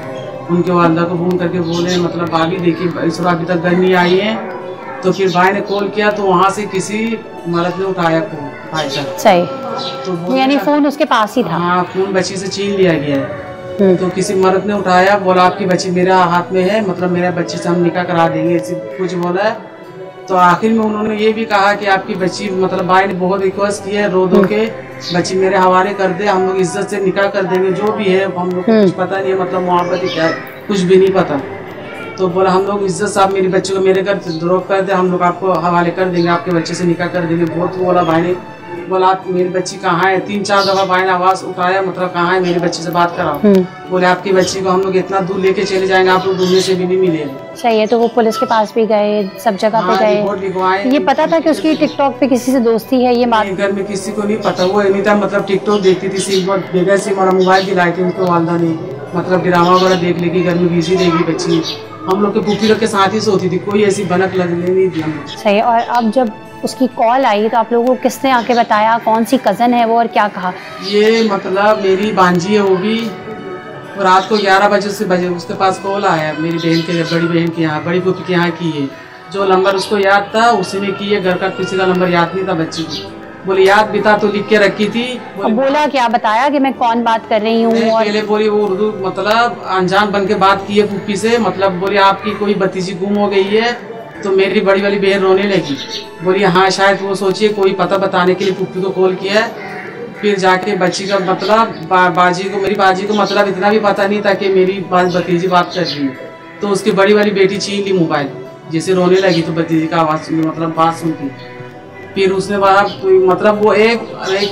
उनके वालदा को फ़ोन करके बोले मतलब भाभी देखिए इस अभी तक घर नहीं आई है। तो फिर भाई ने कॉल किया, तो वहाँ से किसी मर्द ने उठाया फ़ोन भाई तक। सही, तो यानी फ़ोन उसके पास ही था? हाँ, फ़ोन बच्ची से छीन लिया गया है। तो किसी मर्द ने उठाया, बोला आपकी बच्ची मेरे हाथ में है, मतलब मेरा बच्ची से हम निकाह करा देंगे, ऐसी कुछ बोला है। तो आखिर में उन्होंने ये भी कहा कि आपकी बच्ची, मतलब भाई ने बहुत रिक्वेस्ट की है रो दो के, बच्ची मेरे हवाले कर दे, हम लोग इज्जत से निकाह कर देंगे, जो भी है हम लोग को कुछ पता नहीं है, मतलब मोहब्बत क्या है कुछ भी नहीं पता। तो बोला हम लोग इज्जत से आप मेरी बच्ची को मेरे घर ड्रॉप कर दे, हम लोग आपको हवाले कर देंगे, आपके बच्चे से निकाह कर देंगे। बहुत बोला भाई ने, बोला आप मेरी बच्ची कहाँ है? 3-4 दफ़ा भाई ने आवाज़ उठाया, मतलब कहाँ है मेरी बच्ची से बात कराओ। बोले आपकी बच्ची को हम लोग इतना दूर लेके चले जाएंगे, आप लोग ढूंढने से भी नहीं मिलेगी। सही है, तो वो पुलिस के पास भी गए, सब जगह पे गए। ये पता था कि उसकी टिकटॉक पे किसी से दोस्ती है? ये बात घर में किसी को नहीं पता, वो एनी टाइम मतलब टिकटॉक देखती थी, सिम बगैर सिम वाला मोबाइल दिलाए थे उनके वालदा ने, मतलब ड्रामा वगैरह देख लेगी, घर में बिजी रहेगी बच्ची। हम लोग के पुप्पी लोग के साथ ही सोती थी, कोई ऐसी बनक लगने नहीं दी हम। सही, और अब जब उसकी कॉल आई तो आप लोगों को किसने आके बताया? कौन सी कज़न है वो और क्या कहा? ये मतलब मेरी भांजी है, वो भी रात को 11 बजे उसके पास कॉल आया, मेरी बहन के, बड़ी बहन के यहाँ, बड़ी पुप्पी के यहाँ की है। जो नंबर उसको याद था उसी ने की है, घर का किसी का नंबर याद नहीं था बच्ची को। बोले याद भी था तो लिख के रखी थी। बोला क्या, बताया कि मैं कौन बात कर रही हूँ? पहले बोली वो उर्दू मतलब अनजान बन के बात की है पुप्पी से, मतलब बोली आपकी कोई भतीजी गुम हो गई है। तो मेरी बड़ी वाली बहन रोने लगी, बोली हाँ शायद वो सोचिए कोई पता बताने के लिए पुप्पी को कॉल किया है। फिर जाके बच्ची का मतलब मेरी बाजी को मतलब इतना भी पता नहीं था कि मेरी भतीजी बात कर रही है। तो उसकी बड़ी वाली बेटी छीन ली मोबाइल, जैसे रोने लगी तो भतीजी का आवाज़ सुनी, मतलब बात सुनती। फिर उसने मतलब वो एक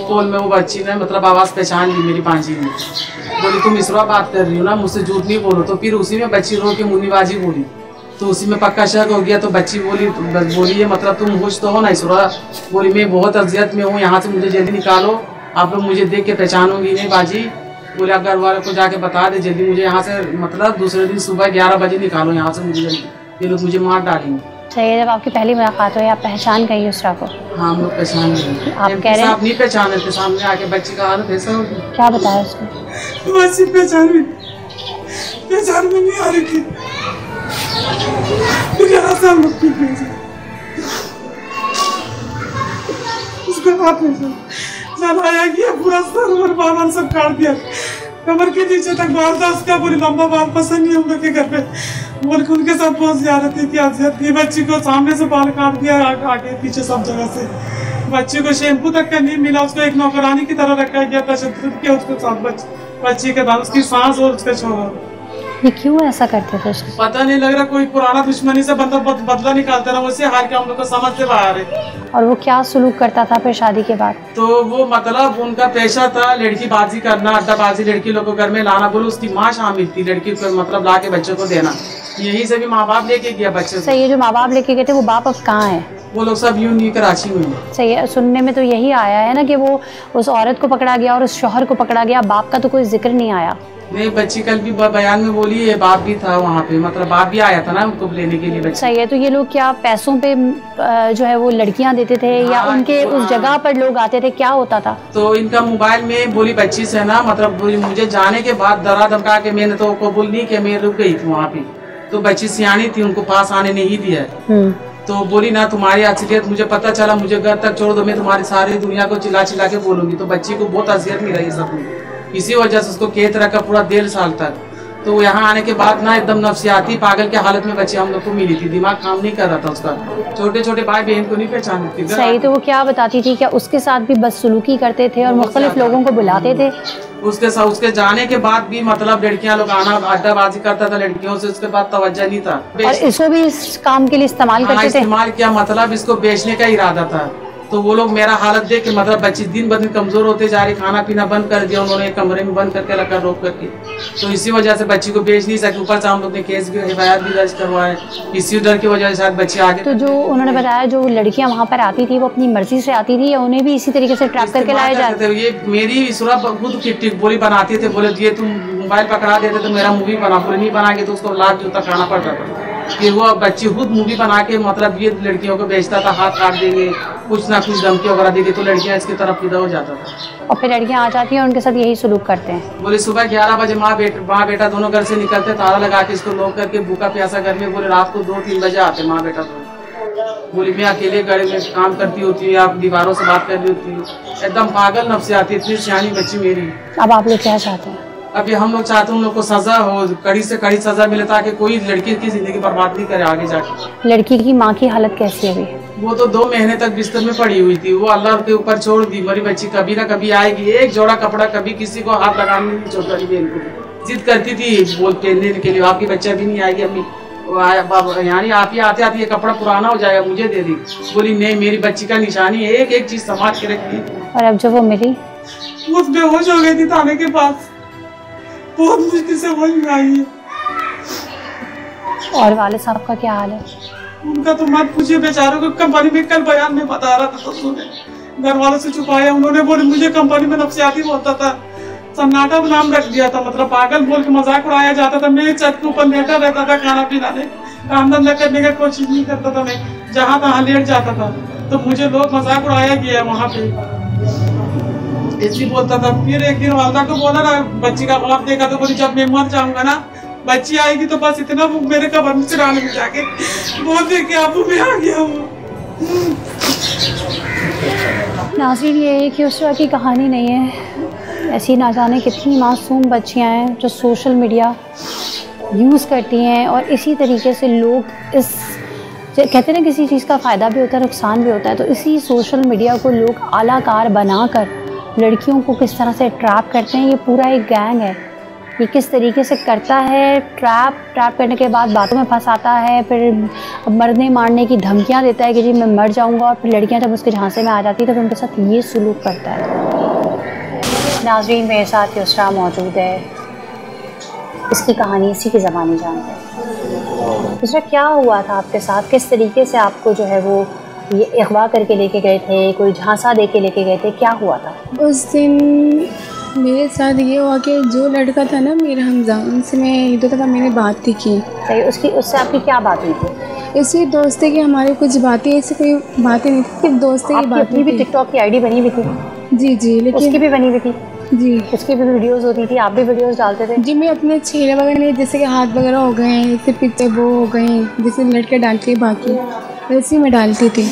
कॉल में वो बच्ची ने मतलब आवाज़ पहचान ली मेरी बाजी ने, बोली तुम इसरा बात कर रही हो ना, मुझसे झूठ नहीं बोलो। तो फिर उसी में बच्ची रो के मुन्नीबाजी बोली, तो उसी में पक्का शक हो गया। तो बच्ची बोली है मतलब तुम होश तो हो ना इसरा? बोली मैं बहुत अजियत में हूँ, यहाँ से मुझे जल्दी निकालो, आप लोग मुझे देख के पहचानोगी नहीं बाजी। बोले घर वालों को जाके बता दे जल्दी मुझे यहाँ से, मतलब दूसरे दिन सुबह 11 बजे निकालो यहाँ से मुझे जल्दी, ये लोग मुझे मार डालेंगे। सही, जब आपकी पहली मुलाकात हुई आप पहचान गई उसरा को? हाँ हम लोग पहचान गए। आप कह रहे हैं आप नहीं पहचाने थे, सामने आके बच्ची का हालत ऐसा हो गया। क्या बताया उसको? बच्ची पहचान में नहीं आ रही थी, उसका हाथ में चलाया गया, पूरा सर और बाल सब काट दिया, कमर के नीचे तक बाल था उसका। बोली लंबा बाल पसंद नहीं हम लोग के घर पे, बोल के उनके साथ बहुत ज्यारत थी, अजियत थी। बच्ची को सामने से बाल काट दिया, आगे पीछे सब जगह से। बच्ची को शैम्पू तक का नहीं मिला, उसको एक नौकरानी की तरह रखा गया, तशद्दुद किया उसके साथ बच्ची के दांत, उसकी सांस और उसका छोरा। ये क्यों ऐसा करते थे? पता नहीं लग रहा, कोई पुराना दुश्मनी से बंदा बदला निकालता रहा, वैसे हार के हम लोग को समझ से बाहर है। और वो क्या सलूक करता था फिर शादी के बाद? तो वो मतलब उनका पेशा था लड़की बाजी करना, अड्डाबाजी, लड़की लोग को घर में लाना। बोलो उसकी माँ शामिल थी, लड़की को मतलब ला के बच्चों को देना, यही से भी माँ बाप लेके गया बच्चे। सही है, जो माँ बाप लेके गए थे वो बाप अब कहाँ है? वो लोग सब यूं नहीं कराची में। सही है, सुनने में तो यही आया है ना कि वो उस औरत को पकड़ा गया और उस शौहर को पकड़ा गया, बाप का तो कोई जिक्र नहीं आया। नहीं, बच्ची कल भी बयान में बोली है बाप भी था वहाँ पे, मतलब बाप भी आया था ना उनको लेने के लिए। सही है, तो ये लोग क्या पैसों पे जो है वो लड़कियां देते थे या उनके उस जगह पर लोग आते थे, क्या होता था? तो इनका मोबाइल में बोली बच्ची से ना, मतलब मुझे जाने के बाद डरा धमका के मैंने तो कबूल नहीं किया, मैं रुक गई थी वहाँ पे। तो बच्ची सियानी थी, उनको पास आने नहीं दिया। तो बोली ना तुम्हारी असलियत मुझे पता चला, मुझे घर तक छोड़ दो, मैं तुम्हारी सारी दुनिया को चिल्ला चिल्ला के बोलूंगी। तो बच्ची को बहुत अजियत मिला ये सब, इसी वजह से उसको कैद रखा पूरा 1.5 साल तक। तो यहाँ आने के बाद ना एकदम नफसियाती पागल के हालत में बच्ची हम लोग को मिली थी, दिमाग काम नहीं कर रहा था उसका, छोटे छोटे भाई बहन को नहीं पहचानती थी। सही, तो वो क्या बताती थी? क्या उसके साथ भी बदसलूकी करते थे और मुख्तलिफ लोगों को बुलाते थे? उसके साथ उसके जाने के बाद भी मतलब लड़कियां लोग आना, अड्डाबाजी करता था लड़कियों से, उसके बाद तवज्जो नहीं था। और इसको भी इस काम के लिए इस्तेमाल करते थे? इस्तेमाल किया, मतलब इसको बेचने का इरादा था। तो वो लोग मेरा हालत देख के मतलब बच्ची दिन ब दिन कमजोर होते जा रही, खाना पीना बंद कर दिया उन्होंने, कमरे में बंद करके रखा रोक करके। तो इसी वजह से बच्ची को बेच नहीं सके, ऊपर से हम लोग ने केस भी हिफायत भी दर्ज करवाए, इसी डर की वजह से शायद बच्ची आगे। तो जो उन्होंने बताया जो लड़कियां वहाँ पर आती थी वो अपनी मर्जी से आती थी या उन्हें भी इसी तरीके से ट्रैप करके लाया जाता था? ये मेरी सुरा खुद टिक बोली बनाती थे, बोले ये तुम मोबाइल पकड़ा देते तो मेरा मूवी बना, बोले नहीं बना के तो उसको लाख जूता खाना पड़ता था। कि वो बच्ची खुद मूवी बना के मतलब ये लड़कियों को बेचता था, हाथ काट देंगे, कुछ ना कुछ धमकी वगैरह देंगे, तो लड़कियां इसकी तरफ फिदा हो जाता था। और फिर लड़कियां आ जाती हैं उनके साथ यही सलूक करते हैं? बोले सुबह 11 बजे माँ बेटा दोनों घर से निकलते, ताला लगा के इसको लॉक करके भूखा प्यासा घर में। बोले रात को 2-3 बजे आते माँ बेटा दोनों। बोली मैं अकेले घर में काम करती होती है, आप दीवारों से बात कर रही होती है, एकदम पागल नफ्स आती, इतनी सियानी बच्ची मेरी। अब आप लोग क्या चाहते हैं? अभी हम लोग चाहते हैं उन लोग को सजा हो, कड़ी से कड़ी सजा मिले, ताकि कोई लड़की की जिंदगी बर्बाद नहीं करे आगे जाके। लड़की की माँ की हालत कैसी है अभी? वो तो 2 महीने तक बिस्तर में पड़ी हुई थी, वो अल्लाह के ऊपर छोड़ दी। मेरी बच्ची कभी ना कभी आएगी, एक जोड़ा कपड़ा कभी किसी को हाथ लगाने नहीं छोड़ता। इनको जिद करती थी बोल पहनने के लिए, आपकी बच्चा भी नहीं आएगी अम्मी, यानी आप ही आते आते ये कपड़ा पुराना हो जाएगा, मुझे दे दी। बोली नहीं, मेरी बच्ची का निशानी है, एक एक चीज संभाल के रखी। और अब जब वो मिली वो बेहोश हो गई थी थाने के पास, बहुत मुश्किल से वही आई है। और वाले साहब का क्या हाल है? उनका तो मत पूछिए, बेचारों को कंपनी में कल बयान में बता रहा था, तो सुने घर वालों से छुपाया उन्होंने। बोले मुझे कंपनी में नफसियाती बोलता था, सन्नाटा नाम रख दिया था, मतलब पागल बोल के मजाक उड़ाया जाता था। मेरे छत के ऊपर लेटा रहता था, खाना पीना नहीं, काम धंधा करने का कोशिश नहीं करता था, मैं जहाँ तहाँ लेट जाता था। तो मुझे लोग मजाक उड़ाया गया वहाँ पे, ऐसी बोलता था। फिर एक दिन वालदा को बोला ना, बच्ची का बाप देखा तो बोली जब मैं मर जाऊंगा ना, बच्ची आएगी तो बस इतना वो मेरे कब्र में चिराने में जाके बोल दे कि अब मैं आ गया हूँ। नाज़रीन, ये एक ही उसरा की कहानी नहीं है, ऐसी ना जाने कितनी मासूम बच्चियाँ हैं जो सोशल मीडिया यूज़ करती हैं और इसी तरीके से लोग इस कहते हैं ना किसी चीज़ का फ़ायदा भी होता है नुकसान भी होता है, तो इसी सोशल मीडिया को लोग आलाकार बनाकर लड़कियों को किस तरह से ट्रैप करते हैं। ये पूरा एक गैंग है, ये किस तरीके से करता है। ट्रैप करने के बाद बातों में फंसाता है, फिर मरने मारने की धमकियां देता है कि जी मैं मर जाऊंगा, और फिर लड़कियां जब उसके झांसे में आ जाती है तो उनके साथ ये सुलूक करता है। नाज़रीन, मेरे साथ युसरा मौजूद है, इसकी कहानी इसी की ज़बानी जानते हैं। युसरा, क्या हुआ था आपके साथ? किस तरीके से आपको जो है वो ये अगवा करके लेके गए थे, कोई झांसा दे के लेके गए थे, क्या हुआ था? उस दिन मेरे साथ ये हुआ कि जो लड़का था ना मेरा हमज़ान, उनसे मैं एक दो दफ़ा मैंने बात भी की। सही, उससे आपकी क्या बात हुई थी? इसलिए दोस्ती की हमारी कुछ बातें, ऐसी कोई बातें नहीं थी, सिर्फ दोस्ती की बात भी टिकटॉक की आईडी बनी हुई थी? जी जी, लेकिन उसकी भी बनी हुई थी? जी, उसकी भी वीडियोस होती थी, आप भी वीडियोस डालते थे? जी, मैं अपने चेहरे वगैरह जैसे कि हाथ वगैरह हो गए हैं, जैसे पिते वो हो गए, जैसे लड़के डालती बाकी वैसे मैं डालती थी।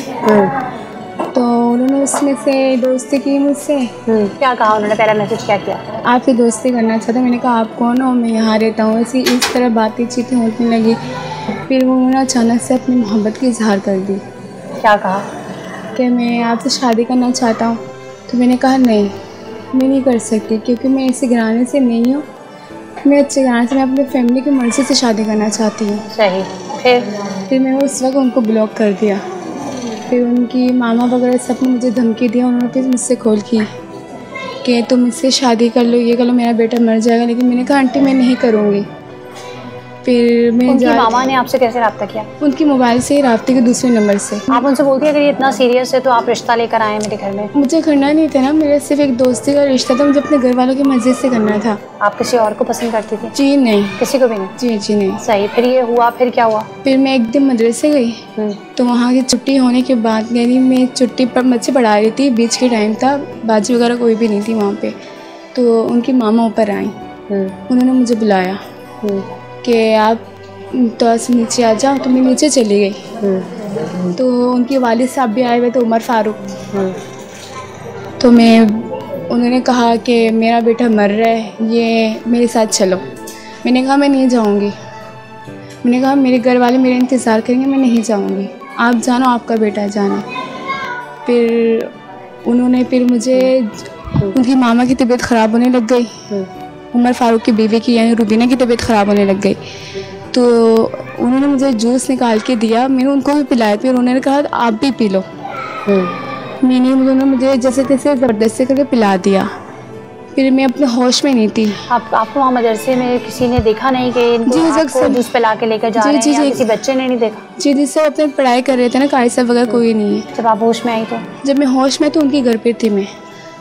तो उन्होंने उसमें से दोस्ती की मुझसे। क्या कहा उन्होंने? पहला मैसेज क्या किया? आपसे दोस्ती करना चाहता। मैंने कहा आप कौन हो? मैं यहाँ रहता हूँ। ऐसी इस तरह बातें चीतें होने लगी। फिर वो उन्होंने अचानक से अपनी मोहब्बत की इजहार कर दी। क्या कहा? कि मैं आपसे शादी करना चाहता हूँ। तो मैंने कहा नहीं, मैं नहीं कर सकती, क्योंकि मैं ऐसे घराने से नहीं हूँ, मैं अच्छे घराने से, मैं अपनी फैमिली की मर्ज़ी से शादी करना चाहती हूँ। सही। फिर मैंने उस वक्त उनको ब्लॉक कर दिया। फिर उनकी मामा वगैरह सब ने मुझे धमकी दिया। उन्होंने फिर मुझसे कॉल की कि तुम इससे शादी कर लो, ये कर लो, मेरा बेटा मर जाएगा। लेकिन मैंने कहा आंटी मैं नहीं करूँगी। फिर मैं उनकी मामा ने आपसे कैसे रब्ता किया? उनकी मोबाइल से ही रब्ते के दूसरे नंबर से। आप उनसे बोलती है अगर ये इतना सीरियस है तो आप रिश्ता लेकर आए मेरे घर में? मुझे करना नहीं था ना, मेरा सिर्फ एक दोस्ती का रिश्ता था, मुझे अपने घर वालों की मर्जी से करना था। आप किसी और को पसंद करती थी? जी नहीं, किसी को भी नहीं? जी जी नहीं। सही। फिर ये हुआ, फिर क्या हुआ? फिर मैं एक दिन मदरसे गई, तो वहाँ की छुट्टी होने के बाद, यानी मैं छुट्टी पर बच्चे पढ़ा रही थी, बीच के टाइम था, बाजी वगैरह कोई भी नहीं थी वहाँ पे। तो उनकी मामा ऊपर आई, उन्होंने मुझे बुलाया कि आप तो से नीचे आ जाओ। तो मैं नीचे चली गई। तो उनके वालिद साहब भी आए हुए थे, उमर फारूक। तो उन्होंने कहा कि मेरा बेटा मर रहा है, ये मेरे साथ चलो। मैंने कहा मैं नहीं जाऊंगी। मैंने कहा मेरे घर वाले मेरा इंतज़ार करेंगे, मैं नहीं जाऊंगी, आप जानो, आपका बेटा जाना। फिर उन्होंने मुझे, उनकी मामा की तबीयत ख़राब होने लग गई, उमर फारूक की बीवी की यानी रुबीना की तबीयत ख़राब होने लग गई। तो उन्होंने मुझे जूस निकाल के दिया, मैंने उनको भी पिलाया। फिर उन्होंने कहा आप भी पी लो। उन्होंने मुझे जैसे तैसे ज़बरदस्ती करके पिला दिया। फिर मैं अपने होश में नहीं थी। आपको वहाँ मदरसे में किसी ने देखा नहीं कि इनको जूस पिला के लेकर जा रहे हैं, या किसी बच्चे ने नहीं देखा? जी जी, सब अपने पढ़ाई कर रहे थे ना, कारी साहब वगैरह कोई नहीं है। जब आप होश में आई तो? जब मैं होश में तो उनके घर पे थी मैं।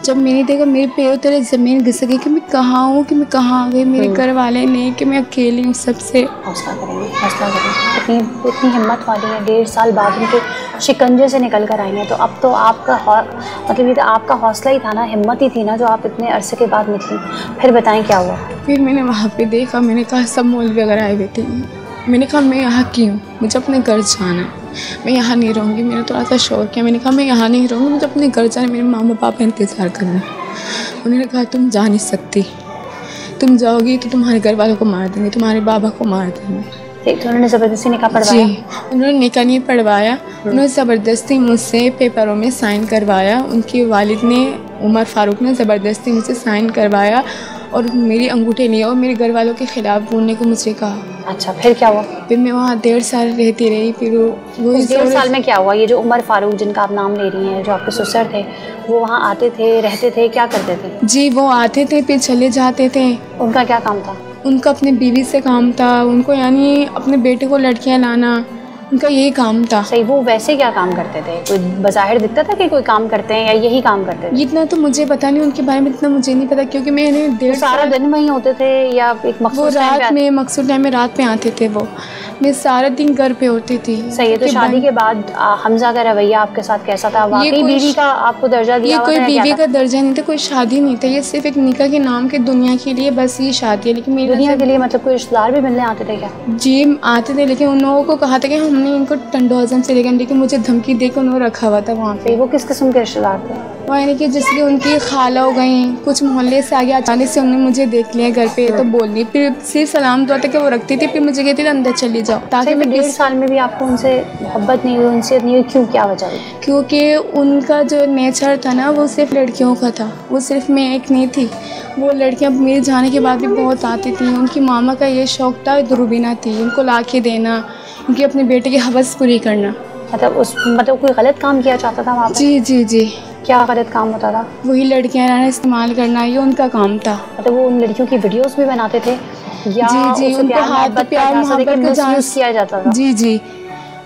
जब मैंने देखा मेरे पैरों तरह ज़मीन घिस गई कि मैं कहाँ हूँ, कि मैं कहाँ आ गई। मेरे घर वाले नहीं, कि मैं अकेली हूँ सबसे। हौसला करेंगे, हौसला करेंगे। इतनी हिम्मत वाली है, 1.5 साल बाद उनके शिकंजे से निकल कर आई हैं। तो अब तो आपका मतलब ये तो आपका हौसला ही था ना, हिम्मत ही थी ना, जो आप इतने अरसे के बाद निकली। फिर बताएं क्या हुआ? फिर मैंने वहाँ पे देखा, मैंने कहा सब मौलवी वगैरह आए हुए थे। मैंने कहा मैं यहाँ की हूँ, मुझे अपने घर जाना है, मैं यहाँ नहीं रहूँगी। मेरा थोड़ा सा शौक है। मैंने कहा मैं यहाँ नहीं रहूँगी, मुझे अपने घर जाना है, मेरे मामा पापा इंतज़ार करना है। उन्होंने कहा तुम जा नहीं सकती, तुम जाओगी तो तुम्हारे घर वालों को मार देंगे, तुम्हारे बाबा को मार देंगे। तो उन्होंने ज़बरदस्ती निकाह पढ़वाया? जी, उन्होंने निकाह नहीं पढ़वाया, उन्होंने ज़बरदस्ती मुझसे पेपरों में साइन करवाया। उनके वालिद ने, उमर फारूक ने ज़बरदस्ती मुझसे साइन करवाया और मेरी अंगूठे लिए और मेरे घर वालों के ख़िलाफ़ बोलने को मुझे कहा। अच्छा, फिर क्या हुआ? फिर मैं वहाँ 1.5 साल रहती रही। फिर वो 1.5 साल में क्या हुआ? ये जो उमर फारूक जिनका आप नाम ले रही हैं, जो आपके ससुर थे, वो वहाँ आते थे, रहते थे, क्या करते थे? जी, वो आते थे फिर चले जाते थे। उनका क्या काम था? उनका अपनी बीवी से काम था, उनको यानी अपने बेटे को लड़कियाँ लाना, उनका यही काम था। सही। वो वैसे क्या काम करते थे? कोई बज़ाहिर दिखता था कि कोई काम करते हैं, या यही काम करते थे? इतना तो मुझे पता नहीं, उनके बारे में इतना मुझे नहीं पता, क्योंकि मैंने 1.5 सारा दिन वहीं होते थे या एक मखसूस टाइम पे? रात में, मखसूस टाइम में रात में आते थे वो। मैं सारा दिन घर पे होती थी। सही है। तो शादी के बाद हमजा का रवैया आपके साथ कैसा था? वाकई बीवी का आपको दर्जा दिया? ये कोई बीवी का दर्जा नहीं था, कोई शादी नहीं था, ये सिर्फ एक निकाह के नाम के दुनिया के लिए बस ये शादी है। लेकिन मेरी दुनिया के लिए मतलब कोई रिश्तेदार भी मिलने आते थे क्या? जी आते थे, लेकिन उन लोगों को कहा था कि हमने इनको टंडो आजम से लेकर, लेकिन मुझे धमकी देकर उन्होंने रखा हुआ था वहाँ पे। वो किस किस्म के रिश्तेदार थे? वो यानी कि जैसे उनकी खाला हो गई, कुछ मोहल्ले से आगे अचानक से उन्होंने मुझे देख लिया घर पे, तो बोलनी, फिर सिर्फ सलाम दुआ तक वो रखती थी, फिर मुझे कहती थी अंदर चली जाओ, ताकि मैं 1.5 साल में भी आपको उनसे मोहब्बत नहीं हुई, उनसे नहीं हुई, क्यों, क्या वजह हुई? क्योंकि उनका जो नेचर था ना वो सिर्फ लड़कियों का था, वो सिर्फ मैं एक नहीं थी, वो लड़कियां मेरे जाने के बाद भी बहुत आती थी। उनकी मामा का ये शौक़ था, दुर्बीना थी, उनको ला के देना, उनकी अपने बेटे की हवस पूरी करना। मतलब कोई गलत काम किया जाता था वहाँ पे? जी जी जी। क्या गलत काम होता था? वही लड़कियां रहना इस्तेमाल करना, ये उनका काम था। मतलब वो उन लड़कियों की वीडियोस भी बनाते थे या जी जी, उनको हाथ प्यार मोहब्बत का जांच किया जाता था? जी जी,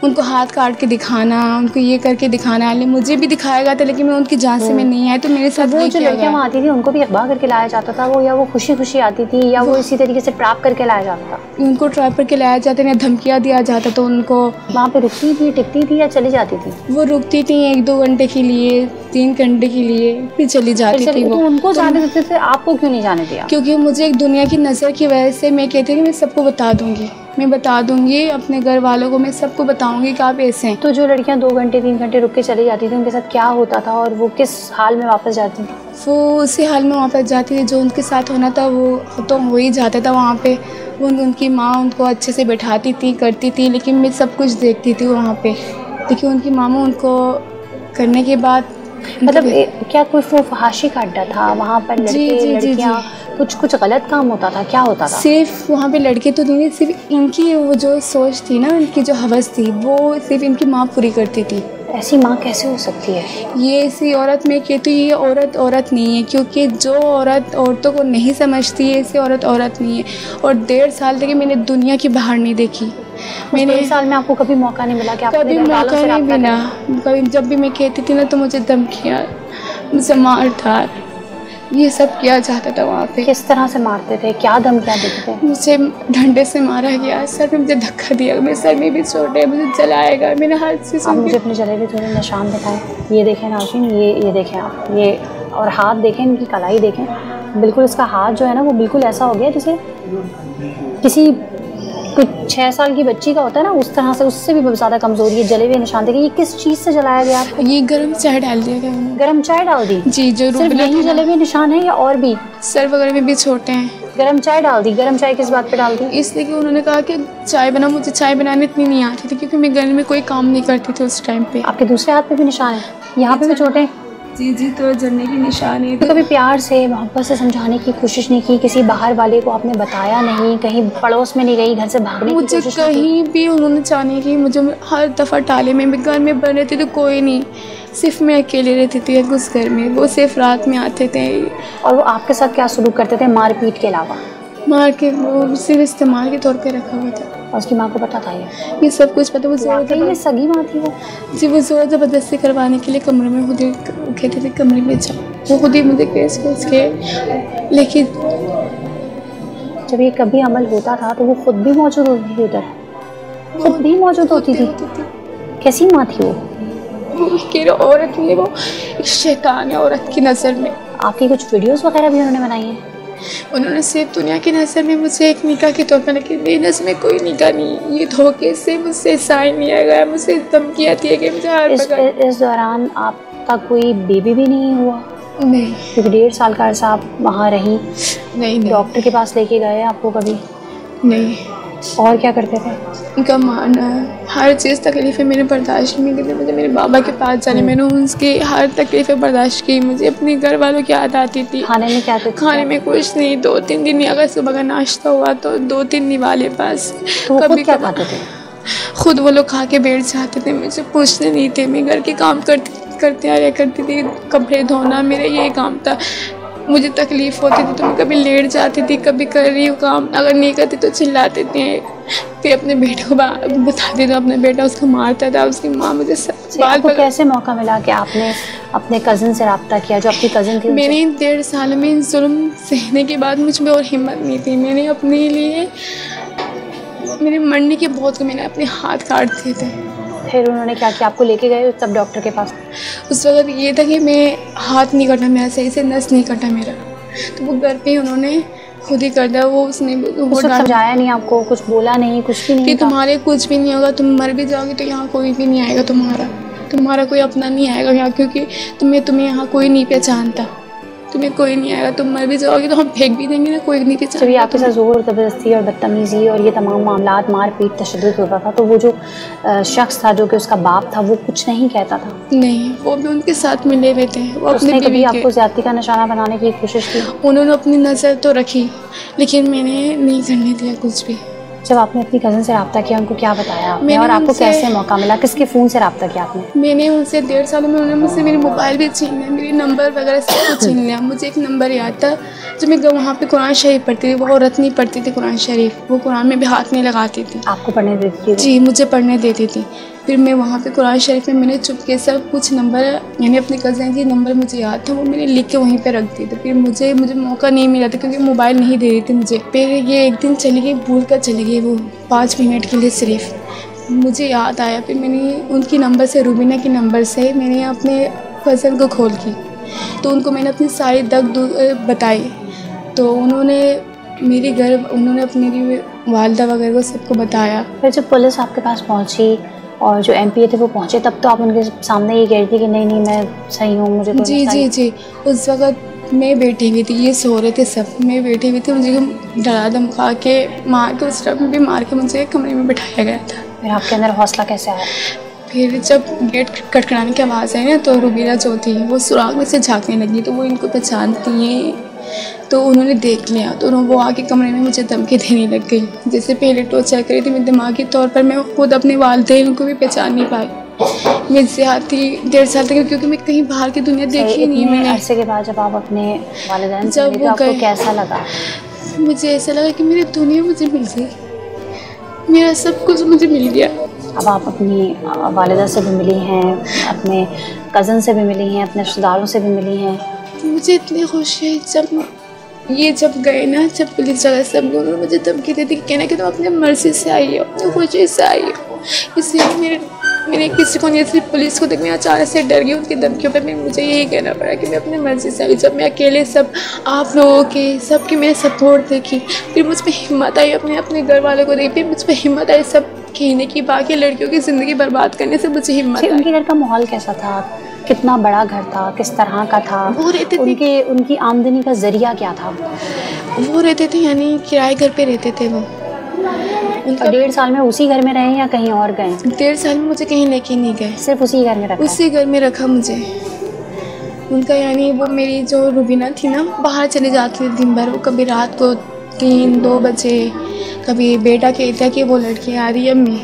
उनको हाथ काट के दिखाना, उनको ये करके दिखाना, मुझे भी दिखाया गया था, लेकिन मैं उनकी जांच से मैं नहीं आई, तो मेरे साथ वो जो लड़कियां वहाँ आती थी उनको भी अगवा करके लाया जाता था, वो या वो खुशी खुशी आती थी या वो इसी तरीके से ट्रैप करके लाया जाता था? उनको ट्रैप करके लाया जाता था, धमकियाँ दिया जाता था उनको। वहाँ पे रुकती थी, टिकती थी या चली जाती थी? वो रुकती थी 1-2 घंटे के लिए, 3 घंटे के लिए, फिर चली जाती थी। वो उनको जाने देते थे, आपको क्यों नहीं जाने दिया? क्योंकि मुझे एक दुनिया की नज़र की वजह से मैं कहती थी कि मैं सबको बता दूंगी, मैं बता दूंगी अपने घर वालों को, मैं सबको बताऊंगी कि आप ऐसे हैं। तो जो लड़कियां 2 घंटे 3 घंटे रुक के चली जाती थी, उनके साथ क्या होता था और वो किस हाल में वापस जाती थी? वो उसी हाल में वापस जाती थी, जो उनके साथ होना था वो तो हो ही जाता था वहाँ पे। वो उनकी माँ उनको अच्छे से बैठाती थी, करती थी, लेकिन मैं सब कुछ देखती थी वहाँ पे। देखिए उनकी मामा उनको करने के बाद मतलब क्या कोई फहाशी का अड्डा था वहाँ पर? लड़कियाँ कुछ गलत काम होता था, क्या होता था? सिर्फ वहाँ पे लड़के तो नहीं, सिर्फ इनकी वो जो सोच थी ना, इनकी जो हवस थी, वो सिर्फ इनकी माँ पूरी करती थी। ऐसी माँ कैसे हो सकती है? ये ऐसी औरत, मैं कहती हूँ ये औरत नहीं है, क्योंकि जो औरत औरतों को नहीं समझती है, ऐसी औरत नहीं है। और 1.5 साल तक मैंने दुनिया की बाहर नहीं देखी। मैंने 1.5 साल में आपको कभी मौका नहीं मिला कि आप कभी मौका नहीं मिला? कभी जब भी मैं कहती थी ना तो मुझे धमकियाँ, मुझे मार धार, ये सब किया जाता था वहाँ पे। किस तरह से मारते थे, क्या धमकियाँ देते थे? मुझे डंडे से मारा गया, सर में मुझे धक्का दिया, मेरे सर में भी चोट है, मुझे जलाएगा, मेरे हाथ से। आप मुझे अपने जले हुए थोड़े निशान दिखाएं। ये देखें नाज़रीन, ये देखें आप, ये और हाथ देखें, इनकी कलाई देखें, बिल्कुल इसका हाथ जो है ना वो बिल्कुल ऐसा हो गया जैसे किसी कुछ 6 साल की बच्ची का होता है ना, उस तरह से, उससे भी ज़्यादा कमज़ोरी है। जले हुए निशान देखे। ये किस चीज़ से जलाया गया आपको? ये गर्म चाय डाल दिया गया उन्होंने। गर्म चाय डाल दी? जी, जो सिर्फ यही जले हुए निशान है या और भी? सर वगैरह में भी छोटे हैं। गरम चाय डाल दी? गरम चाय किस बात पे डाल दी? इसलिए कि उन्होंने कहा कि चाय बना, मुझे चाय बनाने इतनी नहीं आती थी, क्योंकि मैं घर में कोई काम नहीं करती थी उस टाइम पे। आपके दूसरे हाथ पे भी निशान है, यहाँ पे भी चोटें? जी जी, तो जलने के निशान है। तो कभी प्यार से मोहब्बत से समझाने की कोशिश नहीं की? किसी बाहर वाले को आपने बताया नहीं? कहीं पड़ोस में नहीं गई? घर से भागने की कोशिश नहीं की? मुझे कहीं भी उन्होंने चाहने की, मुझे हर दफ़ा टाले में, घर में बन रहती तो कोई नहीं, सिर्फ मैं अकेले रहती थी उस घर में। वो सिर्फ रात में आते थे। और वो आपके साथ क्या सलूक करते थे मारपीट के अलावा? मार के, वो सिर्फ इस्तेमाल के तौर पे रखा हुआ था। और उसकी माँ को पता था ये सब कुछ पता? वो ये सगी माँ थी वो? जी, वो जोर ज़बरदस्ती करवाने के लिए कमरे में खुद ही कहते थे कमरे में जाओ, वो खुद ही मुझे केस के। लेकिन जब ये कभी अमल होता था तो वो खुद भी मौजूद होती थी उधर? खुद भी मौजूद होती थी? कैसी माँ थी वो? औरत में वो एक शैतान है औरत की नज़र में। आपकी कुछ वीडियोस वगैरह भी उन्होंने बनाई हैं? उन्होंने सिर्फ दुनिया की नज़र में मुझे एक निकाह के तौर पर, लेकिन मेरी नज़र में कोई निकाह नहीं। ये धोखे से मुझसे साइन लिया गया, मुझसे धमकियाँ दी गई। मुझे इस दौरान आपका कोई बेबी भी नहीं हुआ? नहीं, क्योंकि 1.5 साल का अर्सा आप वहाँ रही। नहीं। डॉक्टर के पास लेके गए आपको कभी? नहीं। और क्या करते थे? उनका मानना है हर चीज़ तकलीफ़ें मैंने बर्दाश्त की। मुझे मेरे बाबा के पास जाने, मैंने उसकी हर तकलीफ़ें बर्दाश्त की। मुझे अपने घर वालों की याद आती थी। खाने में क्या? खाने में कुछ नहीं, 2-3 दिन, अगर सुबह का नाश्ता हुआ तो 2-3 निवाले पास। तो कभी क्या खाते थे? खुद वो लोग खा के बैठ जाते थे, मुझे पूछते नहीं थे। मैं घर के काम करते आया करती थी, कपड़े धोना मेरा यही काम था। मुझे तकलीफ़ होती थी तो मैं कभी लेट जाती थी, कभी कर रही हूँ काम, अगर नहीं करती तो चिल्लाते थे। फिर अपने बेटे को बताते थे, अपना बेटा उसको मारता था, उसकी माँ मुझे आपको कैसे मौका मिला कि आपने अपने कज़न से रब्ता किया जो आपकी कज़न थी? मैंने 1.5 साल में जुल्म सहने के बाद मुझ में और हिम्मत नहीं थी। मैंने अपने लिए, मेरे मरने के बहुत को मैंने अपने हाथ काट दिए थे। फिर उन्होंने क्या किया? आपको लेके गए तब डॉक्टर के पास? उस वक्त ये था कि मैं हाथ नहीं कटा मेरा, सही से नस नहीं कटा मेरा, तो वो घर पे उन्होंने खुद ही कर दिया। वो उसने समझाया नहीं आपको? कुछ बोला नहीं? कुछ भी नहीं कि तुम्हारे कुछ भी नहीं होगा, तुम मर भी जाओगे तो यहाँ कोई भी नहीं आएगा तुम्हारा, तुम्हारा कोई अपना नहीं आएगा यहाँ, क्योंकि तुम्हें यहाँ कोई नहीं पहचानता, तुम्हें कोई नहीं आएगा, तुम मर भी जाओगे तो हम फेंक भी देंगे ना, कोई नहीं पहचानता। जब ये आपके साथ जोर ज़बरदस्ती और बदतमीज़ी और ये तमाम मामलात मारपीट तशद्दुद होता था तो वो जो शख्स था जो कि उसका बाप था वो कुछ नहीं कहता था? नहीं, वो भी उनके साथ मिले हुए थे। वो उसने कभी आपको ज़्यादती का निशाना बनाने की कोशिश की? उन्होंने अपनी नज़र तो रखी लेकिन मैंने नहीं करने दिया कुछ भी। जब आपने अपनी कज़न से रब्ता किया उनको क्या बताया आपने और आपको कैसे मौका मिला, किसके फ़ोन से रब्ता किया आपने? मैंने उनसे 1.5 साल में उन्होंने मुझसे मेरे मोबाइल भी छीन लिया, मेरे नंबर वगैरह सब कुछ छीन लिया। मुझे एक नंबर याद था जब मैं वहाँ पे कुरान शरीफ पढ़ती थी, वो औरत नहीं पढ़ती थी कुरान शरीफ, वो कुरान में भी हाथ नहीं लगाती थी। आपको पढ़ने देती थी? जी, मुझे पढ़ने देती थी। फिर मैं वहाँ पे कुरान शरीफ में मैंने चुपके सब कुछ नंबर, यानी अपनी कज़न की नंबर मुझे याद था, वो मैंने लिख के वहीं पे रख दी थी। फिर मुझे मौका नहीं मिला था क्योंकि मोबाइल नहीं दे रही थी मुझे। फिर ये एक दिन चली गई, भूल कर चली गई वो 5 मिनट के लिए सिर्फ। मुझे याद आया, फिर मैंने उनकी नंबर से, रूबीना की नंबर से मैंने अपने कज़न को कॉल की तो उनको मैंने अपनी सारी दर्द बताई। तो उन्होंने उन्होंने अपनी वालदा वगैरह को सबको बताया। फिर जब पुलिस आपके पास पहुंची और जो MPA थे वो पहुंचे तब तो आप उनके सामने ये कह रही थी कि नहीं मैं सही हूँ, मुझे कोई जी उस वक़्त मैं बैठी हुई थी, ये सो रहे थे सब, मैं बैठी हुई थी। मुझे डरा धमका के मार के उस तरफ भी मार के मुझे कमरे में बिठाया गया था। फिर आपके अंदर हौसला कैसे आया? फिर जब गेट खटखटाने की आवाज़ आई ना तो रूबीना जो थी वो सुराग में से झाँकने लगी, तो वो इनको पहचानती हैं, तो उन्होंने देख लिया। तो वो आके कमरे में मुझे धमकी देने लग गई, जैसे पहले टॉर्चर करी थी। मैं दिमागी तौर पर मैं खुद अपने वालिदैन को भी पहचान नहीं पाई। मैं ज़्यादा 1.5 साल तक, क्योंकि मैं कहीं बाहर की दुनिया देखी नहीं है मैंने। अरसे के बाद जब आप अपने वालिदैन से जब मिले तो आपको कैसा लगा? मुझे ऐसा लगा कि मेरी दुनिया मुझे मिल गई, मेरा सब कुछ मुझे मिल गया। अब आप अपनी वालिदा से भी मिली हैं, अपने कज़न से भी मिली हैं, अपने रिश्तेदारों से भी मिली हैं। मुझे इतनी खुशी है जब गए ना, जब पुलिस वाला सब लोग मुझे धमकी देती कहना कि तुम अपने मर्जी से आई हो, अपनी खुशी से आई हो। इसलिए मेरे किसी को नहीं, सिर्फ पुलिस को देख मैं अचानक से डर गई उनकी धमकियों पर। मुझे यही कहना पड़ा कि मैं अपनी मर्जी से आई। जब मैं अकेले सब आप लोगों के सबकी मैंने सपोर्ट देखी, फिर मुझ पर हिम्मत आई, अपने घर वालों को देखी, फिर मुझ पर हिम्मत आई सब कहने की, बाकी लड़कियों की ज़िंदगी बर्बाद करने से मुझे हिम्मत आई। उनके घर का माहौल कैसा था? कितना बड़ा घर था? किस तरह का था? वो रहते थे, उनकी आमदनी का जरिया क्या था? वो रहते थे यानी किराए घर पे रहते थे वो। उनका 1.5 साल में उसी घर में रहे या कहीं और गए? 1.5 साल में मुझे कहीं लेके नहीं गए, सिर्फ उसी घर में रखा? उसी घर में रखा मुझे। उनका यानी वो मेरी जो रूबीना थी ना, बाहर चले जाती थी दिन भर। वो कभी रात को 3-2 बजे कभी बेटा कहता कि वो लड़की आ रही है, अम्मी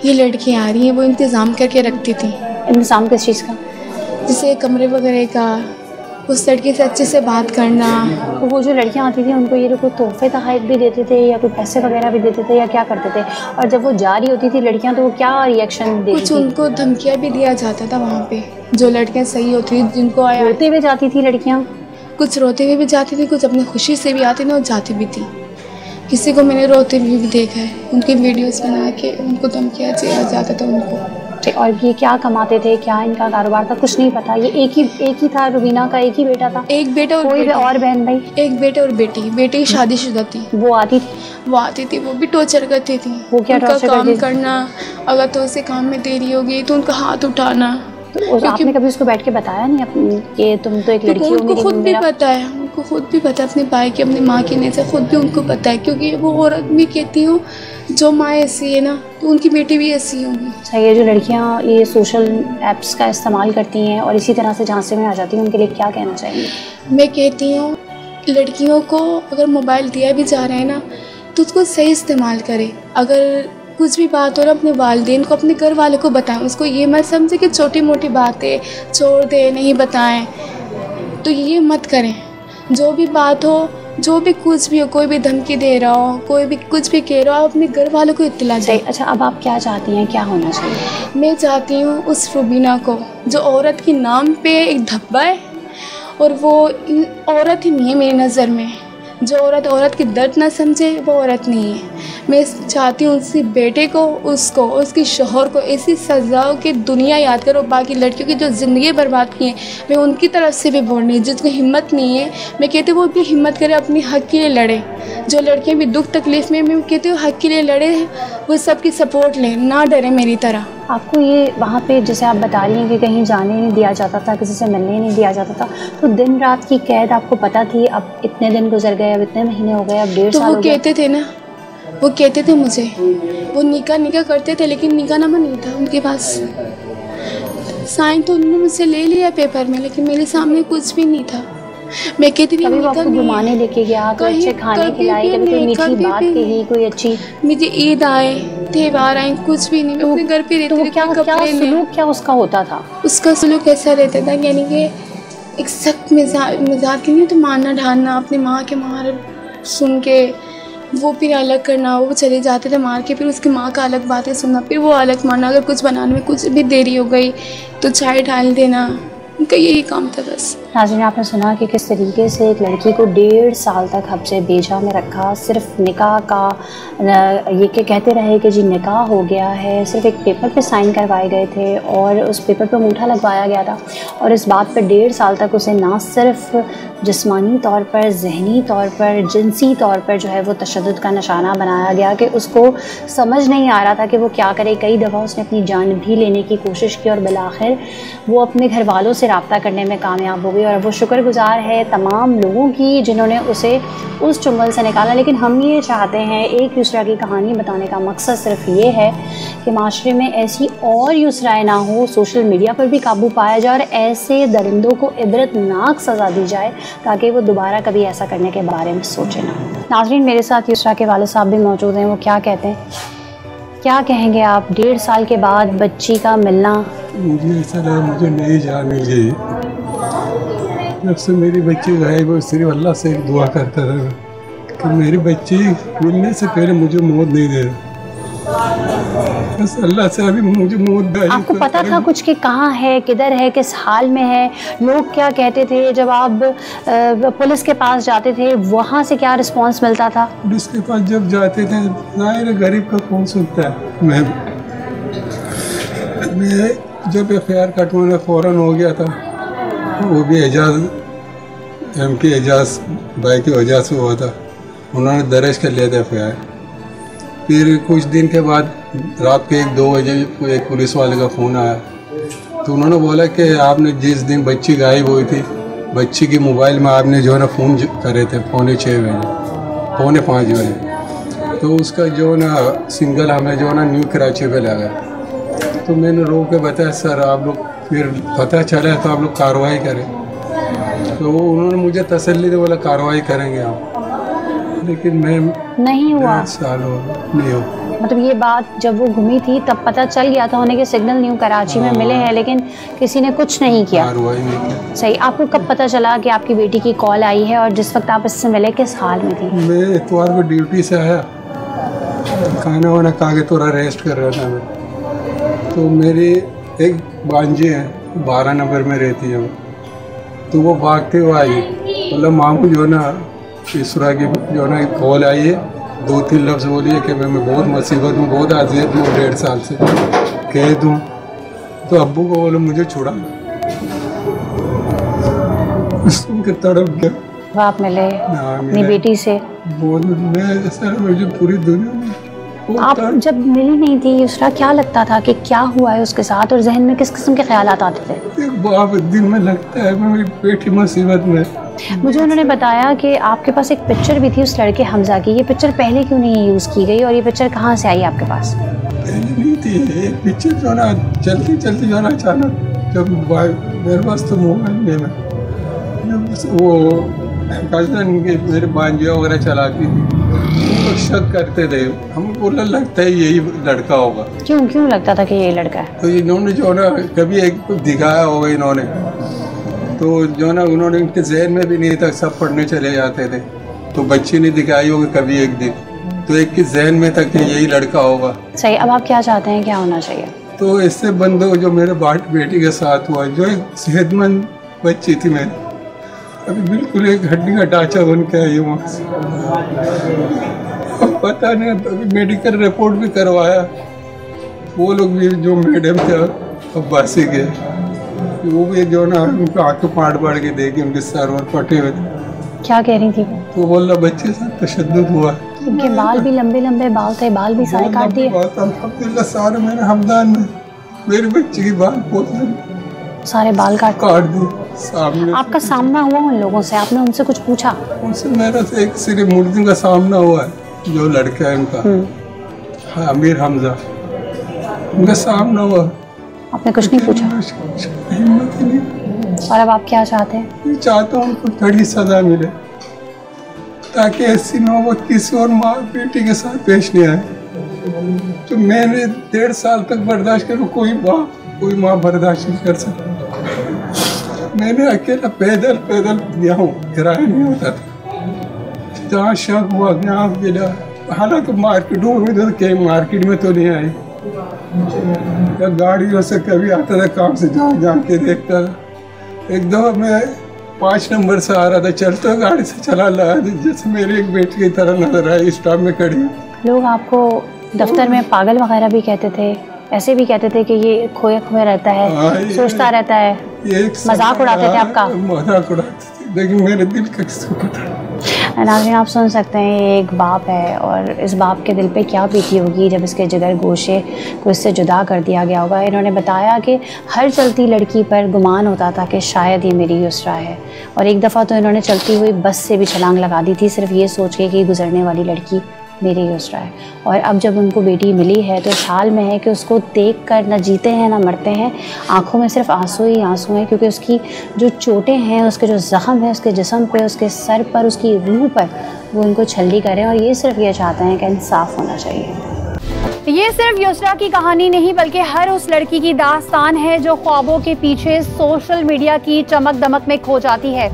ये लड़की आ रही है, वो इंतज़ाम करके रखती थी। इंतज़ाम किस चीज़ का? जैसे कमरे वगैरह का, उस लड़की से अच्छे से बात करना। तो वो जो लड़कियां आती थी उनको ये कोई तोहफे तहफ़ भी देते थे या कोई पैसे वगैरह भी देते थे या क्या करते थे? और जब वो जा रही होती थी लड़कियां तो वो क्या रिएक्शन देती थी? कुछ उनको धमकियाँ भी दिया जाता था वहाँ पे। जो लड़कियाँ सही होती थी, जिनको आया रोते हुए जाती थी लड़कियाँ? कुछ रोते हुए भी जाती थी, कुछ अपनी खुशी से भी आती थी और जाती भी थी। किसी को मैंने रोते हुए भी देखा है, उनकी वीडियोस बना के उनको धमकियाँ दिया जाता था उनको। और ये क्या कमाते थे, क्या इनका कारोबार था? कुछ नहीं पता। ये एक ही था, रूबीना का एक ही बेटा था? एक बेटा और कोई और बहन भाई? एक बेटा और बेटी। बेटी शादीशुदा थी। वो आती थी, वो भी टॉर्चर करती थी। वो क्या टॉर्चर काम करना, अगर तो उसे काम में देरी होगी तो उनका हाथ उठाना। तो आपने कभी उसको बैठ के बताया नहीं अपनी कि तुम तो एक लड़की हो? उनको खुद भी पता है, उनको खुद भी पता है अपने भाई की, अपनी माँ की नेचर खुद भी उनको पता है, क्योंकि वो औरत भी कहती हूँ जो माँ ऐसी है ना तो उनकी बेटी भी ऐसी होगी। अच्छा, ये जो लड़कियाँ ये सोशल ऐप्स का इस्तेमाल करती हैं और इसी तरह से झांसे में आ जाती हैं, उनके लिए क्या कहना चाहिए? मैं कहती हूँ लड़कियों को अगर मोबाइल दिया भी जा रहा है ना तो उसको सही इस्तेमाल करें। अगर कुछ भी बात हो ना अपने वालिदैन को, अपने घर वालों को बताएं। उसको ये मत समझे कि छोटी मोटी बातें छोड़ दे, नहीं बताएं, तो ये मत करें। जो भी बात हो, जो भी कुछ भी हो, कोई भी धमकी दे रहा हो, कोई भी कुछ भी कह रहा हो, आप अपने घर वालों को इत्तला दें। अच्छा, अब आप क्या चाहती हैं, क्या होना चाहिए? मैं चाहती हूँ उस रूबीना को, जो औरत के नाम पे एक धब्बा है और वो औरत ही नहीं है मेरी नज़र में। जो औरत की दर्द ना समझे वो औरत नहीं है। मैं चाहती हूँ उसी बेटे को, उसको, उसके शोहर को ऐसी सज़ाओं की दुनिया याद करो। बाकी लड़कियों की जो ज़िंदगी बर्बाद की है, मैं उनकी तरफ से भी बोल रही हूँ। जिसको हिम्मत नहीं है, मैं कहती हूँ वो भी हिम्मत करे, अपने हक़ के लिए लड़े। जो लड़कियाँ भी दुख तकलीफ़ में, मैं कहती हूँ हक़ के लिए लड़े, वो सबकी सपोर्ट लें, ना डरे मेरी तरह। आपको ये वहाँ पे जैसे आप बता रही हैं कि कहीं जाने नहीं दिया जाता था, किसी से मिलने नहीं दिया जाता था, तो दिन रात की कैद आपको पता थी? अब इतने दिन गुजर गए, अब इतने महीने हो गए, अब 1.5 साल हो गए। वो कहते थे ना, वो कहते थे मुझे, वो निकाह करते थे, लेकिन निकाहनामा नहीं था उनके पास। साइन तो उन्होंने मुझसे ले लिया पेपर में, लेकिन मेरे सामने कुछ भी नहीं था। मैं कहती थी कभी आपको घुमाने लेके गया, कोई अच्छे खाने खिलाए, कभी कोई मीठी बात कही, कोई अच्छी? मुझे ईद आए, त्योहार आए, कुछ भी नहीं। मैं अपने घर पे रहती थी। क्या उसका होता था? उसका सलूक ऐसा रहता था, यानी कि एक सख्त मिजाज की नहीं तो मारना ढाना, अपनी माँ के मार सुन के वो फिर अलग करना, वो चले जाते थे मार के, फिर उसकी माँ का अलग बातें सुनना, फिर वो अलग मारना। अगर कुछ बनाने में कुछ भी देरी हो गई तो चाय डाल देना, उनका यही काम था बस। नाज़रीन, आपने सुना कि किस तरीके से एक लड़की को 1.5 साल तक हब्से बेजा में रखा, सिर्फ निकाह का ये कि कहते रहे कि जी निकाह हो गया है, सिर्फ एक पेपर पे साइन करवाए गए थे और उस पेपर पे अंगूठा लगवाया गया था, और इस बात पे 1.5 साल तक उसे ना सिर्फ जिस्मानी तौर पर, जहनी तौर पर, जिनसी तौर पर जो है वो तशद्दुद का निशाना बनाया गया कि उसको समझ नहीं आ रहा था कि वो क्या करे। कई दफ़ा उसने अपनी जान भी लेने की कोशिश की और बिलाखिर वो अपने घर वालों से रब्ता करने में कामयाब हो गई, और वो शुक्रगुजार है तमाम लोगों की जिन्होंने उसे उस चुंगल से निकाला। लेकिन हम ये चाहते हैं, एक युसरा की कहानी बताने का मकसद सिर्फ ये है कि माशरे में ऐसी और युसराएँ ना हो, सोशल मीडिया पर भी काबू पाया जाए और ऐसे दरिंदों को इबरतनाक सज़ा दी जाए ताकि वो दोबारा कभी ऐसा करने के बारे में सोचे ना। नाज़रीन, मेरे साथ युसरा के वालिद साहब भी मौजूद हैं, वो क्या कहते हैं, क्या कहेंगे आप? 1.5 साल के बाद बच्ची का मिलना, मुझे ऐसा लगा मुझे नई जान मिल गई। जब से मेरी बच्ची गायब हुई, सिर्फ अल्लाह से एक दुआ करता था कि मेरी बच्ची मिलने से पहले मुझे मौत नहीं दे रहा, बस अल्लाह से अभी मुझे मौत दे। आपको पता था कुछ कि कहाँ है, किधर है, किस हाल में है? लोग क्या कहते थे जब आप पुलिस के पास जाते थे, वहाँ से क्या रिस्पांस मिलता था? पुलिस के पास जब जाते थे, जाहिर गरीब का कौन सुनता है। मैं जब FIR कटवाना फ़ौरन हो गया था, वो भी एजाज MP एजाज भाई की वजह से हुआ था, उन्होंने दर्ज कर लिया था FIR। फिर कुछ दिन के बाद रात के 1-2 बजे एक पुलिस वाले का फ़ोन आया, तो उन्होंने बोला कि आपने जिस दिन बच्ची गायब हुई थी, बच्ची के मोबाइल में आपने जो है ना फ़ोन करे थे 4:45 बजे, 4:45 बजे, तो उसका जो ना सिंगल हमें जो ना न्यू कराची पे लगा। तो मैंने रो के बताया सर आप लोग, फिर पता चला तो आप लोग कार्रवाई करें। तो उन्होंने मुझे तसल्ली दे, बोला कार्रवाई करेंगे आप, लेकिन मैं नहीं हुआ, साल हो नहीं हो। मतलब ये बात जब वो घूमी थी तब पता चल गया था उन्हें कि सिग्नल न्यू कराची में मिले हैं, लेकिन किसी ने कुछ नहीं किया, कार्रवाई नहीं किया। सही, आपको कब पता चला कि आपकी बेटी की कॉल आई है और जिस वक्त आप इससे मिले किस हाल में थी? मैं इतवार को ड्यूटी से आया, खाना वाना खा के थोड़ा रेस्ट कर रहा था मैं, तो मेरी एक भांजी है 12 नंबर में रहती है, तो वो भागते हुए आई, बोला मामू जो ना इसरा की जो ना कॉल आई है, 2-3 लफ्ज़ बोलिए कि मैं बहुत मुसीबत हूँ, बहुत अजियत हूँ 1.5 साल से, कह दूँ। तो अब्बू को बोला मुझे छुड़ा, सुन के तड़प गया। आप मिले अपनी बेटी से? बहुत, मैं सर मुझे पूरी दुनिया में। आप जब मिली नहीं थी युसरा, क्या लगता था कि क्या हुआ है उसके साथ, और जहन में किस किस्म के ख्यालात आते थे? एक बाप दिन में लगता है मेरी बेटी मुसीबत में। मुझे उन्होंने बताया कि आपके पास एक पिक्चर भी थी उस लड़के हमजा की, ये पिक्चर पहले क्यों नहीं यूज़ की गई और ये पिक्चर कहाँ से आई आपके पास? पहले नहीं थी ये पिक्चर, जो ना चलती चलती जो ना अचानक जब मेरे पास तो मोबाइल में वो कज़न के मेरे भांजिया वगैरह चलाती थी, तो शक करते थे, हम बोला लगता है यही लड़का होगा। क्यों लगता था कि यही लड़का है? तो इन्होंने जो ना कभी एक दिखाया होगा इन्होंने, तो जो ना उन्होंने इनके जहन में भी नहीं था, सब पढ़ने चले जाते थे, तो बच्ची ने दिखाई होगी कभी एक दिन, तो एक के जहन में था कि यही लड़का होगा। सही, अब आप क्या चाहते हैं, क्या होना चाहिए? तो इससे बंद हो जो मेरे बेटी के साथ हुआ, जो एक सेहतमंद बच्ची थी, मैं अभी बिल्कुल एक हड्डी का ढांचा बन के आई वहाँ से। अब पता नहीं, अभी मेडिकल रिपोर्ट भी करवाया, वो लोग भी जो मैडम थे अब्बासी के, वो भी जो ना उनको आँखें फाड़ के देखी, उनके सर और फटे हुए थे। क्या कह रही थी? तो बोला बच्चे से तशद्दुद हुआ। उनके बाल भी लंबे लंबे बाल थे, बाल भी सारे काट दिए? अल्हम्दुलिल्लाह सारे मेरे हमदान में मेरे बच्चे की बाल बहुत सारे बाल काट दी सामने। आपका सामना हुआ उन लोगों से? आपने उनसे कुछ पूछा? उनसे मेरा तो एक सिर्फ मुर्दों का सामना हुआ है, जो लड़का है उनका आमिर हमजा, उनका सामना हुआ। आपने कुछ नहीं पूछा? हिम्मत ही नहीं। और अब आप क्या चाहते हैं? चाहता हूँ उनको कड़ी सजा मिले, ताकि ऐसी नौबत किसी और माँ बेटी के साथ पेश नहीं आए। तो मैंने 1.5 साल तक बर्दाश्त करूँ, कोई बाप कोई माँ बर्दाश्त नहीं कर सकती। मैंने अकेला पैदल गया हूँ, किराया नहीं होता था। जहाँ शक हुआ यहाँ गिरा, हालांकि मार्केटों में तो कहीं मार्केट में तो नहीं आई, या गाड़ियों से कभी आता था काम से जा के देखता था। एक दफा मैं 5 नंबर से आ रहा था, चलते गाड़ी से चला लगा, जैसे मेरी एक बेटी की तरह नजर आई, स्टॉप में खड़ी। लोग आपको दफ्तर में पागल वगैरह भी कहते थे, ऐसे भी कहते थे कि ये खोया खोया रहता है, सोचता रहता है, मजाक उड़ाते थे आपका? मजाक उड़ाते थे, लेकिन मेरे दिल का किसको पता। नाज़रीन, आप सुन सकते हैं ये एक बाप है और इस बाप के दिल पे क्या बीती होगी जब इसके जिगर गोशे को इससे जुदा कर दिया गया होगा। इन्होंने बताया कि हर चलती लड़की पर गुमान होता था कि शायद ये मेरी युसरा है, और एक दफ़ा तो इन्होंने चलती हुई बस से भी छलांग लगा दी थी, सिर्फ ये सोच के कि गुजरने वाली लड़की मेरी युसरा है। और अब जब उनको बेटी मिली है तो इस हाल में है कि उसको देख कर न जीते हैं न मरते हैं, आँखों में सिर्फ आंसू ही आंसू हैं, क्योंकि उसकी जो चोटें हैं, उसके जो ज़ख़म है उसके जिस्म पे, उसके सर पर, उसकी रूह पर, वो इनको छल्ली करें। और ये सिर्फ ये चाहते हैं कि इंसाफ होना चाहिए। ये सिर्फ युसरा की कहानी नहीं बल्कि हर उस लड़की की दास्तान है जो ख्वाबों के पीछे सोशल मीडिया की चमक दमक में खो जाती है।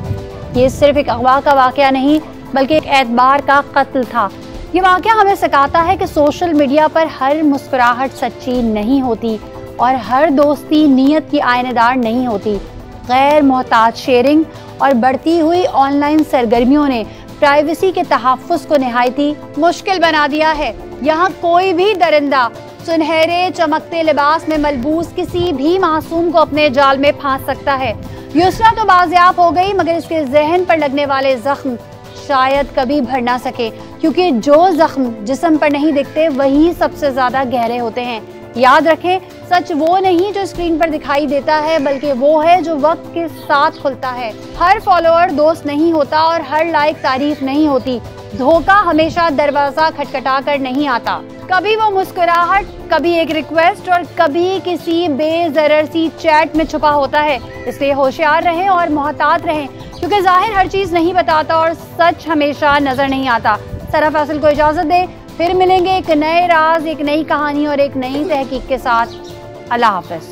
ये सिर्फ एक अगवा का वाक़या नहीं बल्कि एक एतबार का कत्ल था। ये वाक़या हमें सिखाता है कि सोशल मीडिया पर हर मुस्कुराहट सच्ची नहीं होती और हर दोस्ती नीयत की आयनेदार नहीं होती। गैर मोहताज शेयरिंग और बढ़ती हुई ऑनलाइन सरगर्मियों ने प्राइवेसी के तहफ़्फ़ुज़ को निहायती मुश्किल बना दिया है। यहाँ कोई भी दरिंदा सुनहरे चमकते लिबास में मलबूस किसी भी मासूम को अपने जाल में फांस सकता है। युसरा तो बाजियाब हो गई, मगर इसके जहन पर लगने वाले जख्म शायद कभी भर ना सके, क्योंकि जो जख्म जिस्म पर नहीं दिखते वही सबसे ज्यादा गहरे होते हैं। याद रखें, सच वो नहीं जो स्क्रीन पर दिखाई देता है, बल्कि वो है जो वक्त के साथ खुलता है। हर फॉलोअर दोस्त नहीं होता और हर लाइक तारीफ नहीं होती। धोखा हमेशा दरवाजा खटखटा कर नहीं आता, कभी वो मुस्कुराहट, कभी एक रिक्वेस्ट और कभी किसी बेजरर सी चैट में छुपा होता है। इसलिए होशियार रहें और मोहतात रहें, क्योंकि जाहिर हर चीज नहीं बताता और सच हमेशा नजर नहीं आता। सना फैसल को इजाजत दें, फिर मिलेंगे एक नए राज, एक नई कहानी और एक नई तहकीक के साथ। अल्लाह हाफ़िज़।